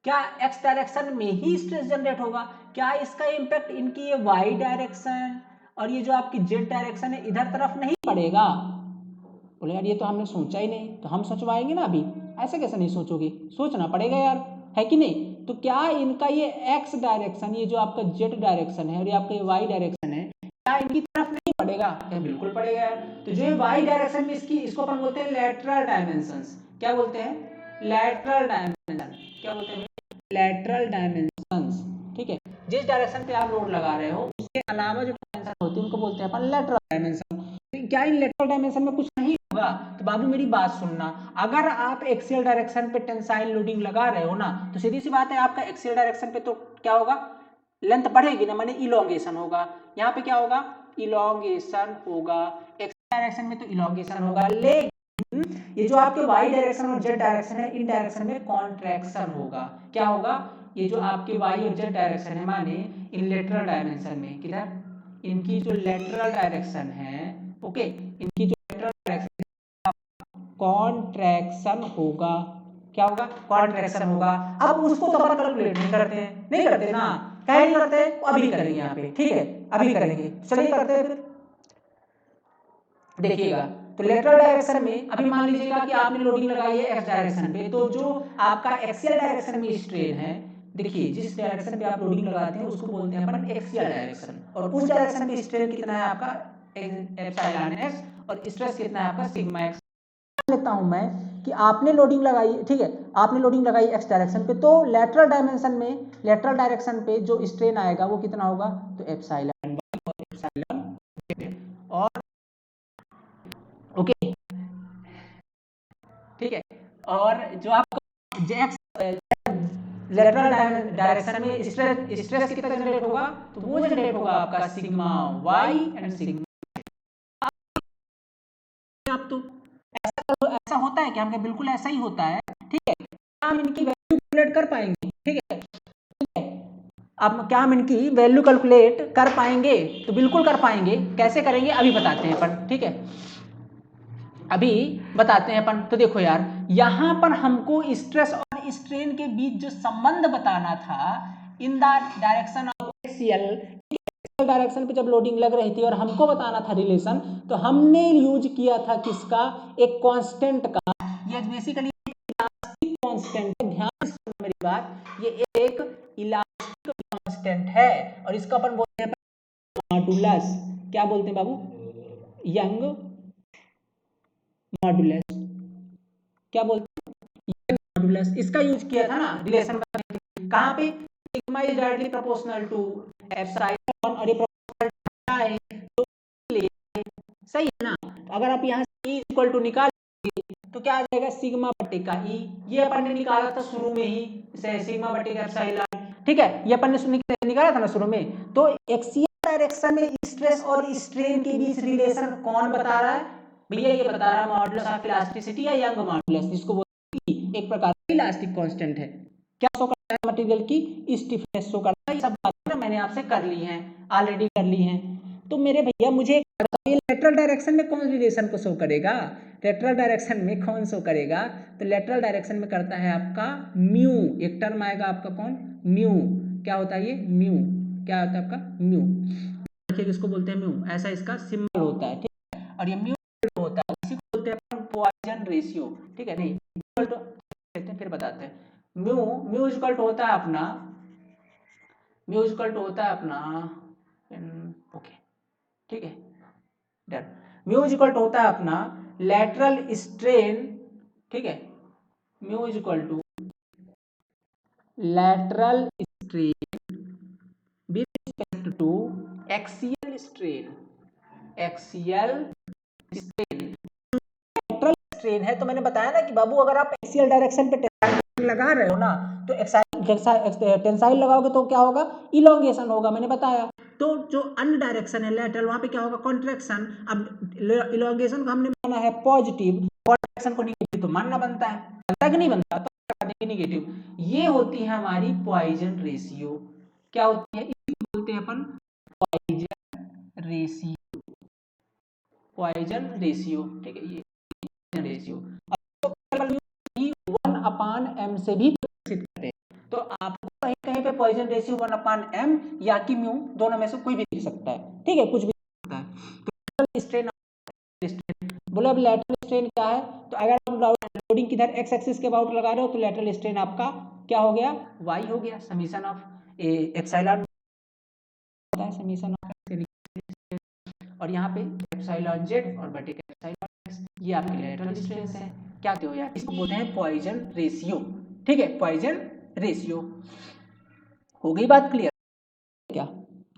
क्या एक्स डायरेक्शन में ही स्ट्रेस जनरेट होगा, क्या इसका इम्पैक्ट इनकी ये वाई डायरेक्शन और ये जो आपकी जेड डायरेक्शन है इधर तरफ नहीं पड़ेगा। बोले यार ये तो हमने सोचा ही नहीं, तो हम सोचवाएंगे ना अभी, ऐसे कैसे नहीं सोचोगे, सोचना पड़ेगा यार, है कि नहीं। तो क्या इनका ये एक्स डायरेक्शन, ये जो आपका जेड डायरेक्शन है और ये आपका ये वाई डायरेक्शन है, क्या इनकी तरफ नहीं पड़ेगा, क्या बिल्कुल पड़ेगा यार। तो जो ये वाई डायरेक्शन में इसकी, इसको अपन बोलते हैं लेटरल डायमेंशंस। क्या बोलते हैं, लेटरल डायमेंशन, क्या बोलते हैं, लेटरल डायमेंशंस, ठीक है। जिस डायरेक्शन पे आप लोड लगा रहे हो उसके अलावा जो डायमेंशन होती है उनको बोलते हैं अपन लेटरल डायमेंशन। क्या इन लेटरल डायमेंशन में कुछ नहीं होगा, तो बाबू मेरी बात सुनना, अगर आप एक्सियल डायरेक्शन पे टेंसाइल लोडिंग लगा रहे हो ना, तो सीधी सी बात है आपका एक्सियल डायरेक्शन पे तो क्या होगा, लेंथ बढ़ेगी ना, माने इलोंगेशन होगा। यहाँ पे क्या होगा, इलोंगेशन होगा, एक्सियल डायरेक्शन में तो इलोंगेशन होगा, लेकिन ये जो आपके वाई डायरेक्शन और जेड डायरेक्शन है, इन डायरेक्शन में कॉन्ट्रैक्शन होगा। क्या होगा, ये जो आपके वाई और जेड डायरेक्शन है, माने इन लेटरल डायमेंशन में, किधर, इनकी जो लेटरल डायरेक्शन है, ओके, इनकी जो लेटरल डायरेक्शन कॉन्ट्रैक्शन होगा। क्या होगा, कॉन्ट्रैक्शन होगा। अब उसको तो अपन कैलकुलेट नहीं करते हैं, नहीं करते ना, क्या नहीं करते, अभी करेंगे यहाँ पे, ठीक है, अभी करेंगे, चलिए करते हैं फिर। देखिएगा, तो लेटरल डायरेक्शन में अभी मान लीजिएगा कि आपने लोडिंग लगाई है एक्स डायरेक्शन पे, तो जो आपका एक्सियल डायरेक्शन में स्ट्रेन है, देखिए जिस डायरेक्शन पे आप लोडिंग लगाते हैं उसको बोलते हैं अपन एक्सियल डायरेक्शन, और उस डायरेक्शन पे स्ट्रेन कितना है आपका एप्सिलॉन एक्स, और स्ट्रेस कितना है आपका सिग्मा एक्स। लेता हूं मैं कि आपने लोडिंग लगाई, ठीक है, आपने लोडिंग लगाई एक्स डायरेक्शन पे, तो लेटरल डायमेंशन में, लेटरल डायरेक्शन पे जो स्ट्रेन आएगा वो कितना होगा, तो एप्सिलॉन और एप्सिलॉन, और ओके, ठीक है। और जो आपका लेटरल डायरेक्शन में स्ट्रेस, स्ट्रेस कितना जनरेट होगा, तो वो जनरेट होगा आपका सिग्मा वाई एंड सिग्मा। आप तो ऐसा होता है क्या, हमने बिल्कुल ऐसा ही होता है, ठीक है। हम इनकी वैल्यू कैलकुलेट कर पाएंगे, ठीक है, अब क्या हम इनकी वैल्यू कैलकुलेट कर पाएंगे, तो बिल्कुल कर पाएंगे। कैसे करेंगे अभी बताते हैं अपन, ठीक है, अभी बताते हैं अपन। तो देखो यार, यहां पर हमको स्ट्रेस और स्ट्रेन के बीच जो संबंध बताना था, in the direction of axial direction पे जब लोडिंग लग रही थी और हमको बताना था रिलेशन, तो हमने यूज किया था किसका, एक कांस्टेंट का। ये बेसिकली इलास्टिक कांस्टेंट है, ध्यान से मेरी बात, ये एक इलास्टिक कांस्टेंट है, और इसका अपन बोलते हैं मॉडुलस। क्या बोलते हैं बाबू, यंग मॉडुलस, क्या बोलते हैं मॉडुलस, इसका यूज किया था ना रिलेशन बनाने के लिए। कहाँ पे, sigma is directly proportional to epsilon और ये प्रोपोर्शनल है तो ले, सही है ना। अगर आप यहाँ से E इक्वल टू निकाल तो क्या आ जाएगा सिग्मा बटे का ई, ये अपन ने निकाला था शुरू में ही, सिग्मा बटे का एप्सिलॉन, ठीक है, ये अपन ने निकाला था ना शुरू में। तो एक्सियल डायरेक्शन में स्ट्रेस और स्ट्रेन के बीच रिलेशन कौन बता रहा है भैया, ये बता रहा है मॉडुलस ऑफ इलास्टिसिटी या यंग मॉडुलस, जिसको बोलते हैं एक प्रकार का इलास्टिक कांस्टेंट है। क्या शो करता है मटेरियल की स्टिफनेस शो करता है। ये सब बातें मैंने आपसे कर ली हैं, ऑलरेडी कर ली हैं। तो मेरे भैया मुझे ये लेटरल डायरेक्शन में कौन रिलेशन को शो करेगा, लेटरल डायरेक्शन में कौन शो करेगा, तो लेटरल डायरेक्शन में करता है आपका म्यू, एक टर्म आएगा आपका कौन म्यू, क्या होता है ये म्यू, क्या होता है आपका म्यू, देखिए किसको बोलते हैं म्यू, ऐसा इसका सिंबल होता है, ठीक है। और ये म्यू होता है, इसी को बोलते हैं पॉइजन रेशियो, ठीक है। नहीं तो फिर बताते हैं, म्यू म्यू इक्वल टू होता है अपना, म्यू इक्वल टू होता है अपना ओके, ठीक है डन। म्यू इक्वल टू होता है अपना लेटरल स्ट्रेन, ठीक है, mu equal to lateral strain with respect to axial strain, axial strain, lateral strain है। तो मैंने बताया ना कि बाबू अगर आप एक्सियल डायरेक्शन पे टेंसाइल लगा रहे हो ना, तो टेंसाइल लगाओगे तो क्या होगा, इलोंगेशन होगा, मैंने बताया। तो जो अन्य डायरेक्शन है लेटरल, वहां पे क्या होगा कॉन्ट्रैक्शन। अब इलोंगेशन को हमने माना है पॉजिटिव, कॉन्ट्रैक्शन को निगेटिव तो मानना बनता है, बनता कि नहीं बनता, तो निगेटिव। ये होती है हमारी पॉइजन रेशियो, क्या होती है, इसको बोलते हैं अपन पॉइजन रेशियो, पॉइजन रेशियो, ठीक है, ये Poisson ratio. One upon M से भी प्रदर्शित करते हैं। तो आपको कहीं कहीं पे पॉइजन रेशियो 1/m या कि म्यू, दोनों में से कोई भी लिख सकता है, ठीक है, कुछ भी सकता है। तो स्ट्रेन बोले अब लेटरल स्ट्रेन क्या है, तो अगर हम लोडिंग किधर एक्स एक्सिस के अबाउट लगा रहे हो तो लेटरल स्ट्रेन आपका क्या हो गया, y हो गया, समीशन ऑफ एप्सिलॉन होता है, समीशन ऑफ, और यहाँ पे एप्सिलॉन जेड और बटे का एप्सिलॉन एक्स, ये आपके लेटरल स्ट्रेन है। क्या कहते हो यार, इसको बोलते हैं पॉइजन रेशियो, ठीक है, पॉइजन रेशियो। हो गई बात क्लियर, क्या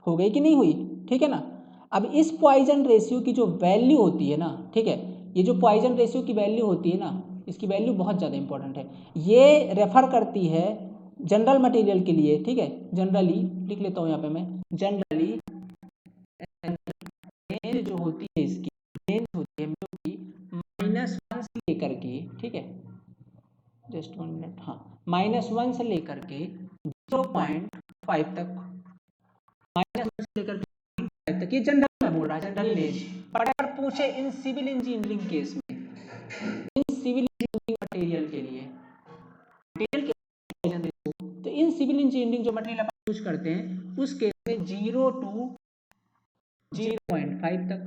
हो गई कि नहीं हुई, ठीक है ना। अब इस पॉइजन रेशियो की जो वैल्यू होती है ना, ठीक है, ये जो पॉइजन रेशियो की वैल्यू होती है ना, इसकी वैल्यू बहुत ज़्यादा इंपॉर्टेंट है। ये रेफर करती है जनरल मटेरियल के लिए, ठीक है, जनरली लिख लेता हूँ यहाँ पे मैं, जनरली रेंज जो होती है इसकी, रेंज होती है -1 से लेकर के, ठीक है, जस्ट 1 मिनट, हाँ, -1 से लेकर के 0.5 तक, -1 से लेकर तक, ये जनरल में बोल रहा है, जनरल रेंज। पर अगर पूछे इन सिविल इंजीनियरिंग केस में, इन सिविल इंजीनियरिंग मटेरियल के लिए, मटेरियल के तो इन सिविल इंजीनियरिंग जो मटेरियल अपन यूज करते हैं उस केस में 0 to 0.5 तक,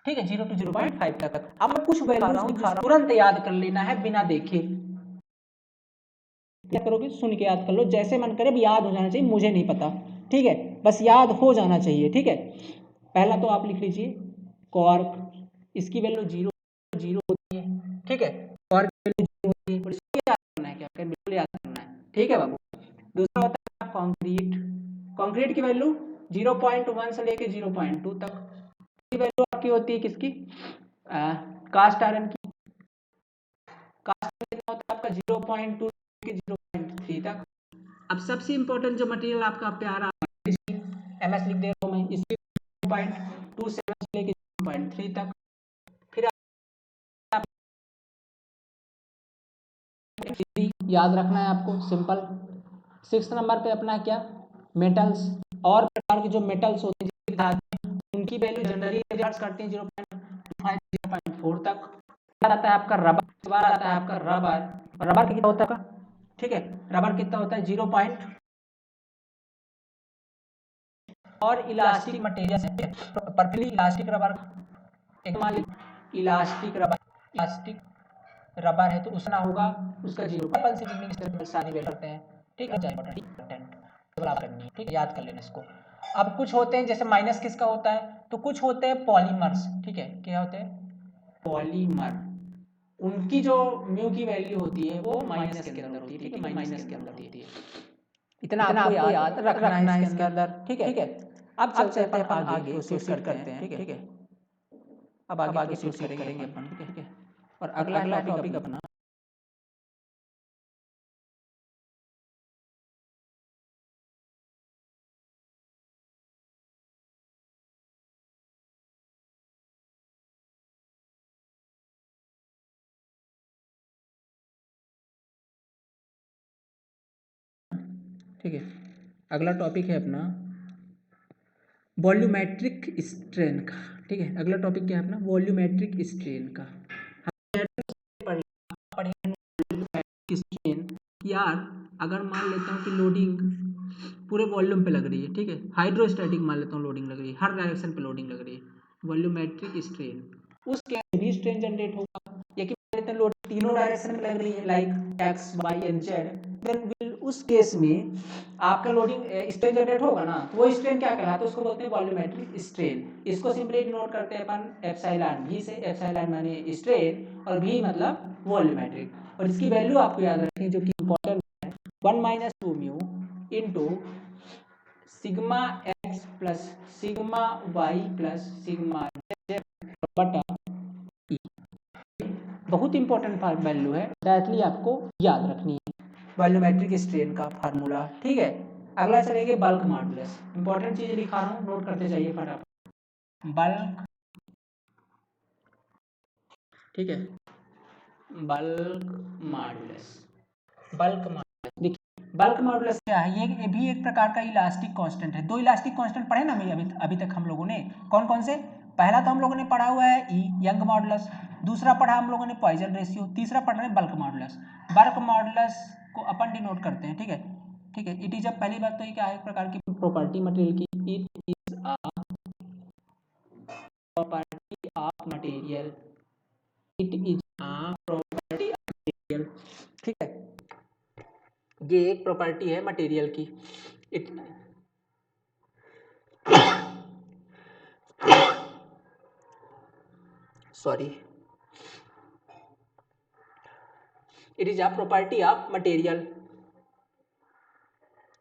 ठीक है, 0 to 0.5 तक। अब मैं कुछ वैल्यूज दिखा रहा हूँ, तुरंत याद कर लेना है बिना देखे, क्या करोगे, सुन के याद कर लो, जैसे मन करे याद हो जाना चाहिए, मुझे नहीं पता, ठीक है, बस याद हो जाना चाहिए, ठीक है। पहला तो आप लिख लीजिए क्वार्क, इसकी वैल्यू 0 होती है, ठीक है, क्वार्क की वैल्यू 0 होती है, और इसको याद करना है, क्या बिल्कुल याद करना है, ठीक है बाबू। दूसरा होता है कंक्रीट, कंक्रीट की वैल्यू 0.1 से लेके 0.2 तक, वैल्यू आपकी होती है किसकी, कास्ट आयरन की, कास्ट कितना होता है आपका 0.2 के 0.3 तक। अब सबसे इंपॉर्टेंट जो मटेरियल आपका प्यारा एमएस लिख दे रहा हूं मैं, इसकी 0.27 से लेके 0.3 तक। फिर आप याद रखना है आपको, सिंपल। 6 नंबर पे अपना क्या, मेटल्स, और प्रकार के जो मेटल्स होते हैं उनकी वैल्यू जनरली करते हैं 0.5 0.4 तक। आता है आपका रबर, आता है आपका रबर, रबर कितना होता है, ठीक है, रबर कितना होता है 0. और elastic material, purply elastic rubber, एक मान लीजिए इलास्टिक रबर, इलास्टिक रबर है तो उसका होगा उसका 0 से जितनी सारी वैल्यू करते हैं, ठीक है, करनी है, ठीक है, याद कर लेना इसको। अब कुछ होते हैं जैसे माइनस किसका होता है, तो कुछ होते हैं पॉलीमर्स, ठीक है, क्या होते हैं पॉलीमर, उनकी जो म्यू की वैल्यू होती है वो माइनस के अंदर होती है, ठीक है, माइनस के अंदर होती है। इतना आपको याद रखना है इसके अंदर, ठीक है। अब चलते हैं अपन आगे प्रोसीड करते हैं, ठीक है। अब आगे प्रोसीड करेंगे अपन, ठीक है। और अगला टॉपिक अपना ठीक है। अगला टॉपिक है अपना वॉल्यूमेट्रिक स्ट्रेन का, ठीक है। अगला टॉपिक क्या है अपना वॉल्यूमेट्रिक स्ट्रेन का। स्ट्रेन यार, अगर मान लेता हूँ कि लोडिंग पूरे वॉल्यूम पे लग रही है, ठीक है, हाइड्रोस्टैटिक मान लेता हूँ लोडिंग लग रही है, हर डायरेक्शन पे लोडिंग लग रही है, वॉल्यूमेट्रिक स्ट्रेन, उस केस भी स्ट्रेन जनरेट होगा। या कि मान लेते हैं लोड तीनों डायरेक्शन में लग रही है, like X Y and Z, then will उस केस में आपका लोडिंग स्ट्रेन जनरेट होगा ना, तो वो स्ट्रेन क्या कहलाता है, उसको बोलते हैं वॉल्यूमेट्रिक स्ट्रेन। इसको सिंपली डिनोट करते हैं अपन एप्सिलॉन भी से, एप्सिलॉन माने स्ट्रेन और भी मतलब वॉल्यूमेट्रिक। और इसकी वैल्यू आपको याद रखनी है जो कि इंपॉर्टेंट है, 1 minus 2 mu into sigma X plus sigma Y plus sigma Z बटा ई। बहुत इंपॉर्टेंट वैल्यू है, डायरेक्टली आपको याद रखनी है वॉल्यूमेट्रिक स्ट्रेन का फार्मूला, ठीक है। अगला चलेंगे बल्क मॉडुलस। इंपॉर्टेंट चीज लिखा रहा हूँ, नोट करते जाइए फटाफट। बल्क, ठीक है, बल्क मॉडुलस, बल्क मॉडुलस देखिए, बल्क मॉडुलस क्या है, ये भी एक प्रकार का इलास्टिक कांस्टेंट है। दो इलास्टिक कांस्टेंट पढ़े ना अभी तक हम लोगों ने, कौन कौन से? पहला तो हम लोगों ने पढ़ा हुआ है ई यंग मॉडुलस, दूसरा पढ़ा हम लोगों ने पॉइजन रेशियो, तीसरा पढ़ रहे हैं बल्क मॉडुलस। बल्क मॉडुलस को अपन डिनोट करते हैं, ठीक है, ठीक है। इट इज अ, पहली बात तो ये क्या है, एक प्रकार की प्रॉपर्टी मटेरियल की, it is a property of material, it is a property of material, ठीक है। ये एक प्रॉपर्टी है मटेरियल की। It sorry, it is a property of material,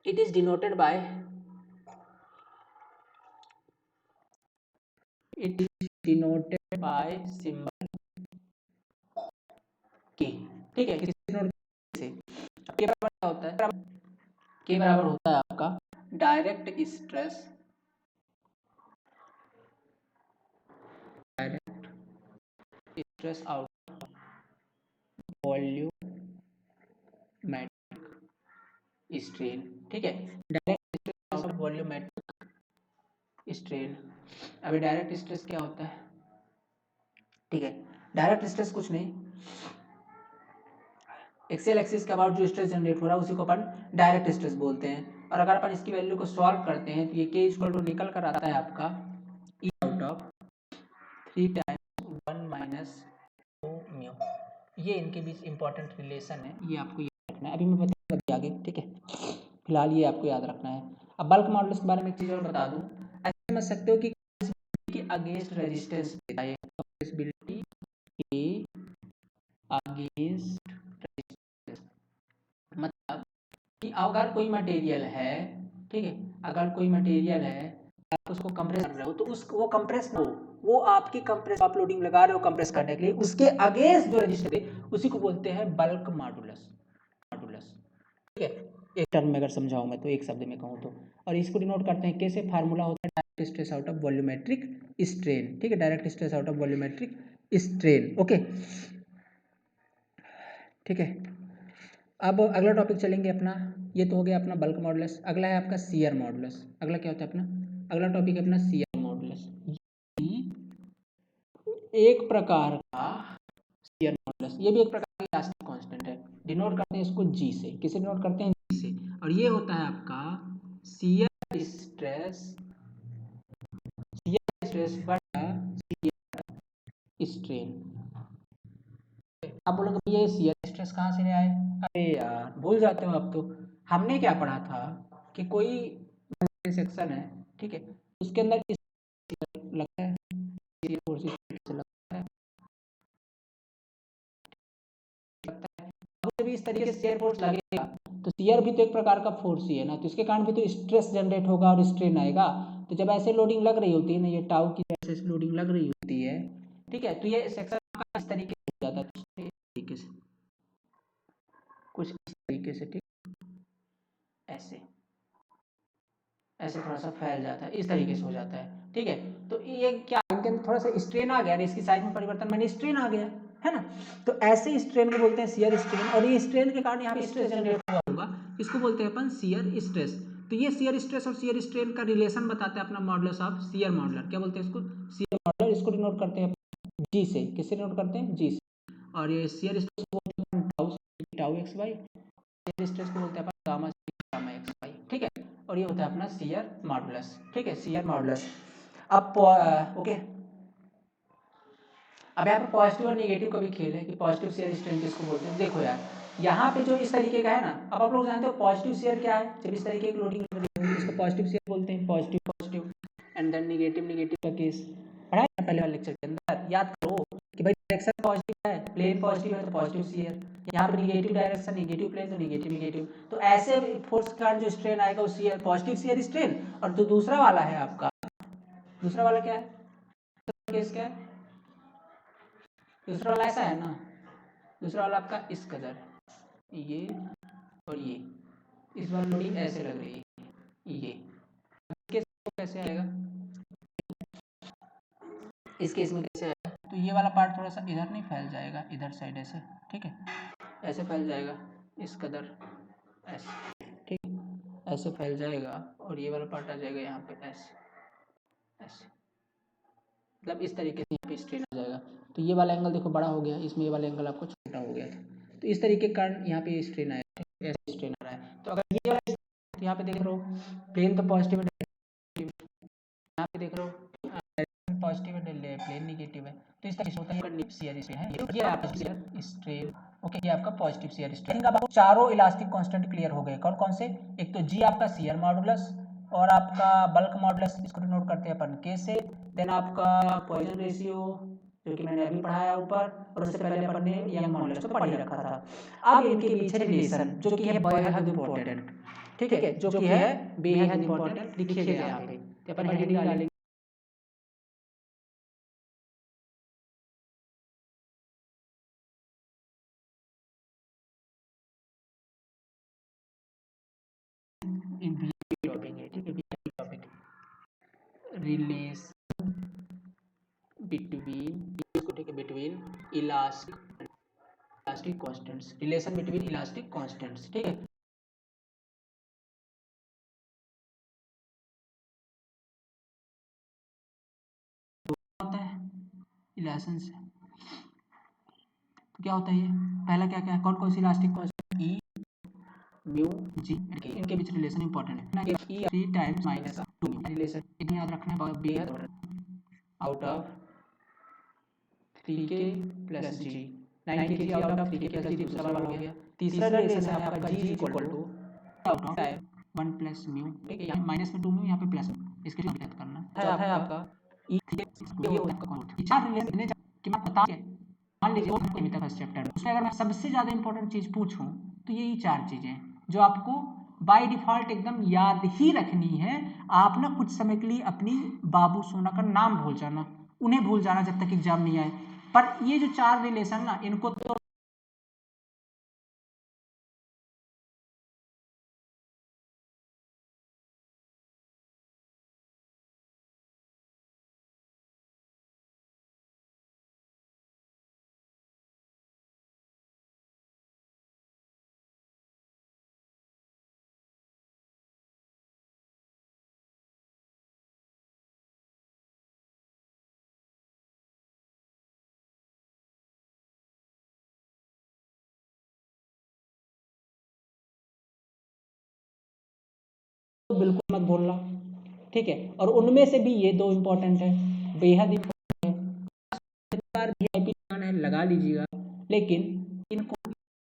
it is denoted by, it is denoted by symbol k, ठीक है। किसी note से k बराबर क्या होता है, k बराबर होता है आपका direct stress, direct stress out volumetric strain, ठीक है। Direct stress out volumetric strain. अभी डायरेक्ट स्ट्रेस क्या होता है, ठीक है। डायरेक्ट स्ट्रेस कुछ नहीं, एक्सियल एक्सिस के अबाउट जो स्ट्रेस जनरेट हो रहा है उसी को अपन डायरेक्ट स्ट्रेस बोलते हैं। और अगर अपन इसकी वैल्यू को सॉल्व करते हैं तो ये k इक्वल टू निकल कर आता है आपका e out of 3 times 1 minus 2 mu. ये इनके बीच इंपॉर्टेंट रिलेशन है, ये आपको याद रखना है। अभी मैं बताऊंगा आगे, ठीक है, फिलहाल ये आपको याद रखना है। अब बल्क मॉडुलस के बारे में एक चीज और बता दूं, ऐसे समझ सकते हो कि अगेंस्ट रेजिस्टेंस देता है, फ्लेक्सिबिलिटी के अगेंस्ट, मतलब कि अगर कोई मटेरियल है, ठीक है, अगर कोई मटेरियल है आप उसको कंप्रेस कर रहे हो तो उस वो कंप्रेस ना हो, वो आपकी कंप्रेस, आप लोडिंग लगा रहे हो कंप्रेस करने के लिए, उसके अगेंस्ट जो रजिस्टर है उसी को बोलते हैं बल्क मॉडुलस, मॉडुलस, ठीक है। एक टर्म में अगर समझाऊं मैं तो, एक शब्द में कहूं तो, और इसको डिनोट करते हैं कैसे, फार्मूला होता है direct stress out of volumetric strain, ठीक है, direct stress out of volumetric strain, okay, ठीक है। अब अगला टॉपिक चलेंगे अपना, ये तो हो गया अपना बल्क मॉडुलस। अगला है आपका शियर मॉडुलस। अगला क्या होता है अपना, अगला टॉपिक है अपना शियर मॉडुलस। एक प्रकार का शियर मॉडुलस, ये भी एक प्रकार का इलास्टिक कांस्टेंट है, डिनोट करते हैं इसको जी से, किसे डिनोट करते हैं, जी से। और ये होता है आपका शियर स्ट्रेस, शियर स्ट्रेस बटा शियर स्ट्रेन। आप बोलोगे भैया ये शियर स्ट्रेस कहाँ से ले आए, अरे यार भूल जाते हो अब तो, हमने क्या पढ़ा था कि कोई सेक्शन है, ठीक है, उसके अंदर लगता है लगता है भी इस तरीके से शियर फोर्स लगेगा तो शियर भी तो एक प्रकार का फोर्स ही है ना, तो इसके कारण भी तो स्ट्रेस जनरेट होगा और स्ट्रेन आएगा। तो जब ऐसे लोडिंग लग रही होती है ना, ये टाउ की ऐसे लोडिंग लग रही होती है, ठीक है, तो ये सेक्शन आपका इस तरीके से हो जाता है, इस तरीके से, कुछ इस तरीके से, ठीक, ऐसे ऐसे थोड़ा सा फैल जाता है, इस तरीके से हो जाता है, ठीक है। तो ये क्या, इनके अंदर थोड़ा सा स्ट्रेन आ गया, इसकी साइज में परिवर्तन माने स्ट्रेन आ गया है ना, तो ऐसे स्ट्रेन को बोलते हैं शियर स्ट्रेन, और ये स्ट्रेन के कारण यहाँ पे स्ट्रेस जनरेट हुआ होगा, इसको बोलते हैं अपन शियर स्ट्रेस। तो ये शियर स्ट्रेस और शियर स्ट्रेन का रिलेशन बताते हैं अपना मॉडुलस ऑफ शियर मॉडुलर, क्या बोलते हैं इसको, शियर मॉडुलर। इसको डिनोट करते हैं जी से, किससे डिनोट करते हैं, जी से। और ये शियर स्ट्रेस को बोलते हैं tau, tau X Y, shear stress को बोलते हैं अपन गामा, गामा एक्स वाई, ठीक है। और ये होता है अपना शियर मॉडुलस, ठीक है, शियर मॉडुलस। अब ओके, अब यहाँ पे पॉजिटिव और नेगेटिव का भी खेल है कि पॉजिटिव शियर स्ट्रेन किसको बोलते हैं। देखो यार, यहाँ पे जो इस तरीके का है ना, अब आप लोग जानते हो पॉजिटिव शियर क्या है, जब इस तरीके की लोडिंग इसको पॉजिटिव शियर बोलते हैं, positive positive, and then negative negative का केस पढ़ा है पहले वाले लेक्चर के अंदर, याद करो कि भाई डायरेक्शन पॉजिटिव है, प्लेन पॉजिटिव है तो पॉजिटिव शियर, यहाँ पे नेगेटिव डायरेक्शन नेगेटिव प्लेन तो नेगेटिव नेगेटिव, तो ऐसे फोर्स के कारण जो स्ट्रेन आएगा वो शियर, पॉजिटिव शियर स्ट्रेन। और जो दूसरा वाला है आपका, दूसरा वाला क्या है, केस क्या है, दूसरा वाला ऐसा है ना, दूसरा वाला आपका इस कदर, ये और ये, इस बार लोडिंग ऐसे लग रही है, ये केस कैसे आएगा, इस केस में कैसे आएगा, तो ये वाला पार्ट थोड़ा सा इधर नहीं फैल जाएगा, इधर साइड ऐसे, ठीक है, ऐसे फैल जाएगा इस कदर, ऐसे, ठीक, ऐसे फैल जाएगा, और ये वाला पार्ट आ जाएगा यहाँ पे ऐसे ऐसे, मतलब इस तरीके से यहाँ पे स्ट्रेन आ जाएगा। तो ये वाला एंगल देखो बड़ा हो गया, इसमें ये वाला एंगल आपको छोटा हो गया था, तो इस तरीके के कारण यहाँ पे स्ट्रेन आया, ऐसे स्ट्रेन आ रहा है। तो अगर ये वाला, तो यहाँ पे देख रहे हो प्लेन तो पॉजिटिव है, यहाँ पे देख रहे हो पॉजिटिव है, प्लेन नेगेटिव है, तो इस तरह से होता है शियर स्ट्रेन है, ये आपका शियर स्ट्रेन, ओके, ये आपका पॉजिटिव शियर स्ट्रेन। अब आपको चारों इलास्टिक कांस्टेंट क्लियर हो गए, कौन कौन से, एक तो जी आपका शियर मॉडुलस, और आपका बल्क मॉडुलस, इसको नोट करते हैं अपन के से, देन आपका पॉइजन रेशियो जो कि मैंने अभी पढ़ाया ऊपर, और उससे पहले अपन ने यंग मॉडुलस तो पढ़ ही रखा था। अब इनके बीच है रिलेशन जो कि है बेहद इंपॉर्टेंट, ठीक है, जो कि है बेहद इंपॉर्टेंट, लिखिएगा यहाँ पे, तो अपन हेडिंग डालेंगे टॉपिक है, ठीक है, टॉपिक रिलेशन बिटवीन, इसको ठीक है, between elastic, elastic constants, relation between elastic constants, ठीक है। होता है रिलेशन से, तो क्या होता है ये, पहला क्या क्या है, कौन कौन सी इलास्टिक कांस्टेंट, ई म्यू जी, इनके बीच रिलेशन इंपॉर्टेंट है ना, ई 3 टाइम्स माइनस 2 रिलेशन, इतना याद रखना है, बेहद out of 3k plus G, 9k out of 3k plus G, दूसरा वाला हो गया। तीसरा रिलेशन है आपका g equal to out of 1 plus mu, ठीक है, यहाँ माइनस में 2 म्यू, यहाँ पे प्लस, इसके लिए याद करना है। चौथा है आपका ई, ये होता है आपका कॉन्ट, चार रिलेशन कि मैं बता के मान लीजिए अभी तक फर्स्ट चैप्टर में, उसमें अगर मैं सबसे ज़्यादा इंपॉर्टेंट चीज़ पूछूं तो यही चार चीज़ें जो आपको बाय डिफ़ॉल्ट एकदम याद ही रखनी है। आप ना कुछ समय के लिए अपनी बाबू सोना का नाम भूल जाना, उन्हें भूल जाना जब तक एग्जाम नहीं आए, पर ये जो चार रिलेशन ना, इनको तो बिल्कुल मत भूलना, ठीक है। और उनमें से भी ये दो इंपॉर्टेंट है, बेहद इंपॉर्टेंट है, बार वीआईपी है लगा लीजिएगा, लेकिन इनको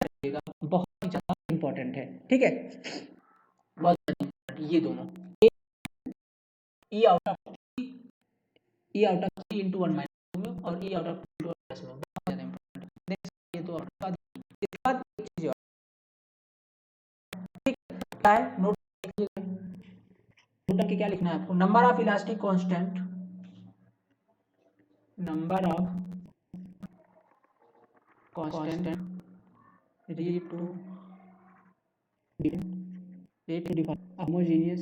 रखिएगा, बहुत ही ज़्यादा इंपॉर्टेंट है, ठीक है, बहुत ज़्यादा इंपॉर्टेंट ये दोनों, E out of E out of 3 into 1 minus और E out of 2 into 1 plus में, बहुत ज़्यादा इंपॉर्टेंट है। ये तो इसके बाद एक चीज़ क्या है, नोट के क्या लिखना है आपको, number of elastic constant, number of constant read to define homogeneous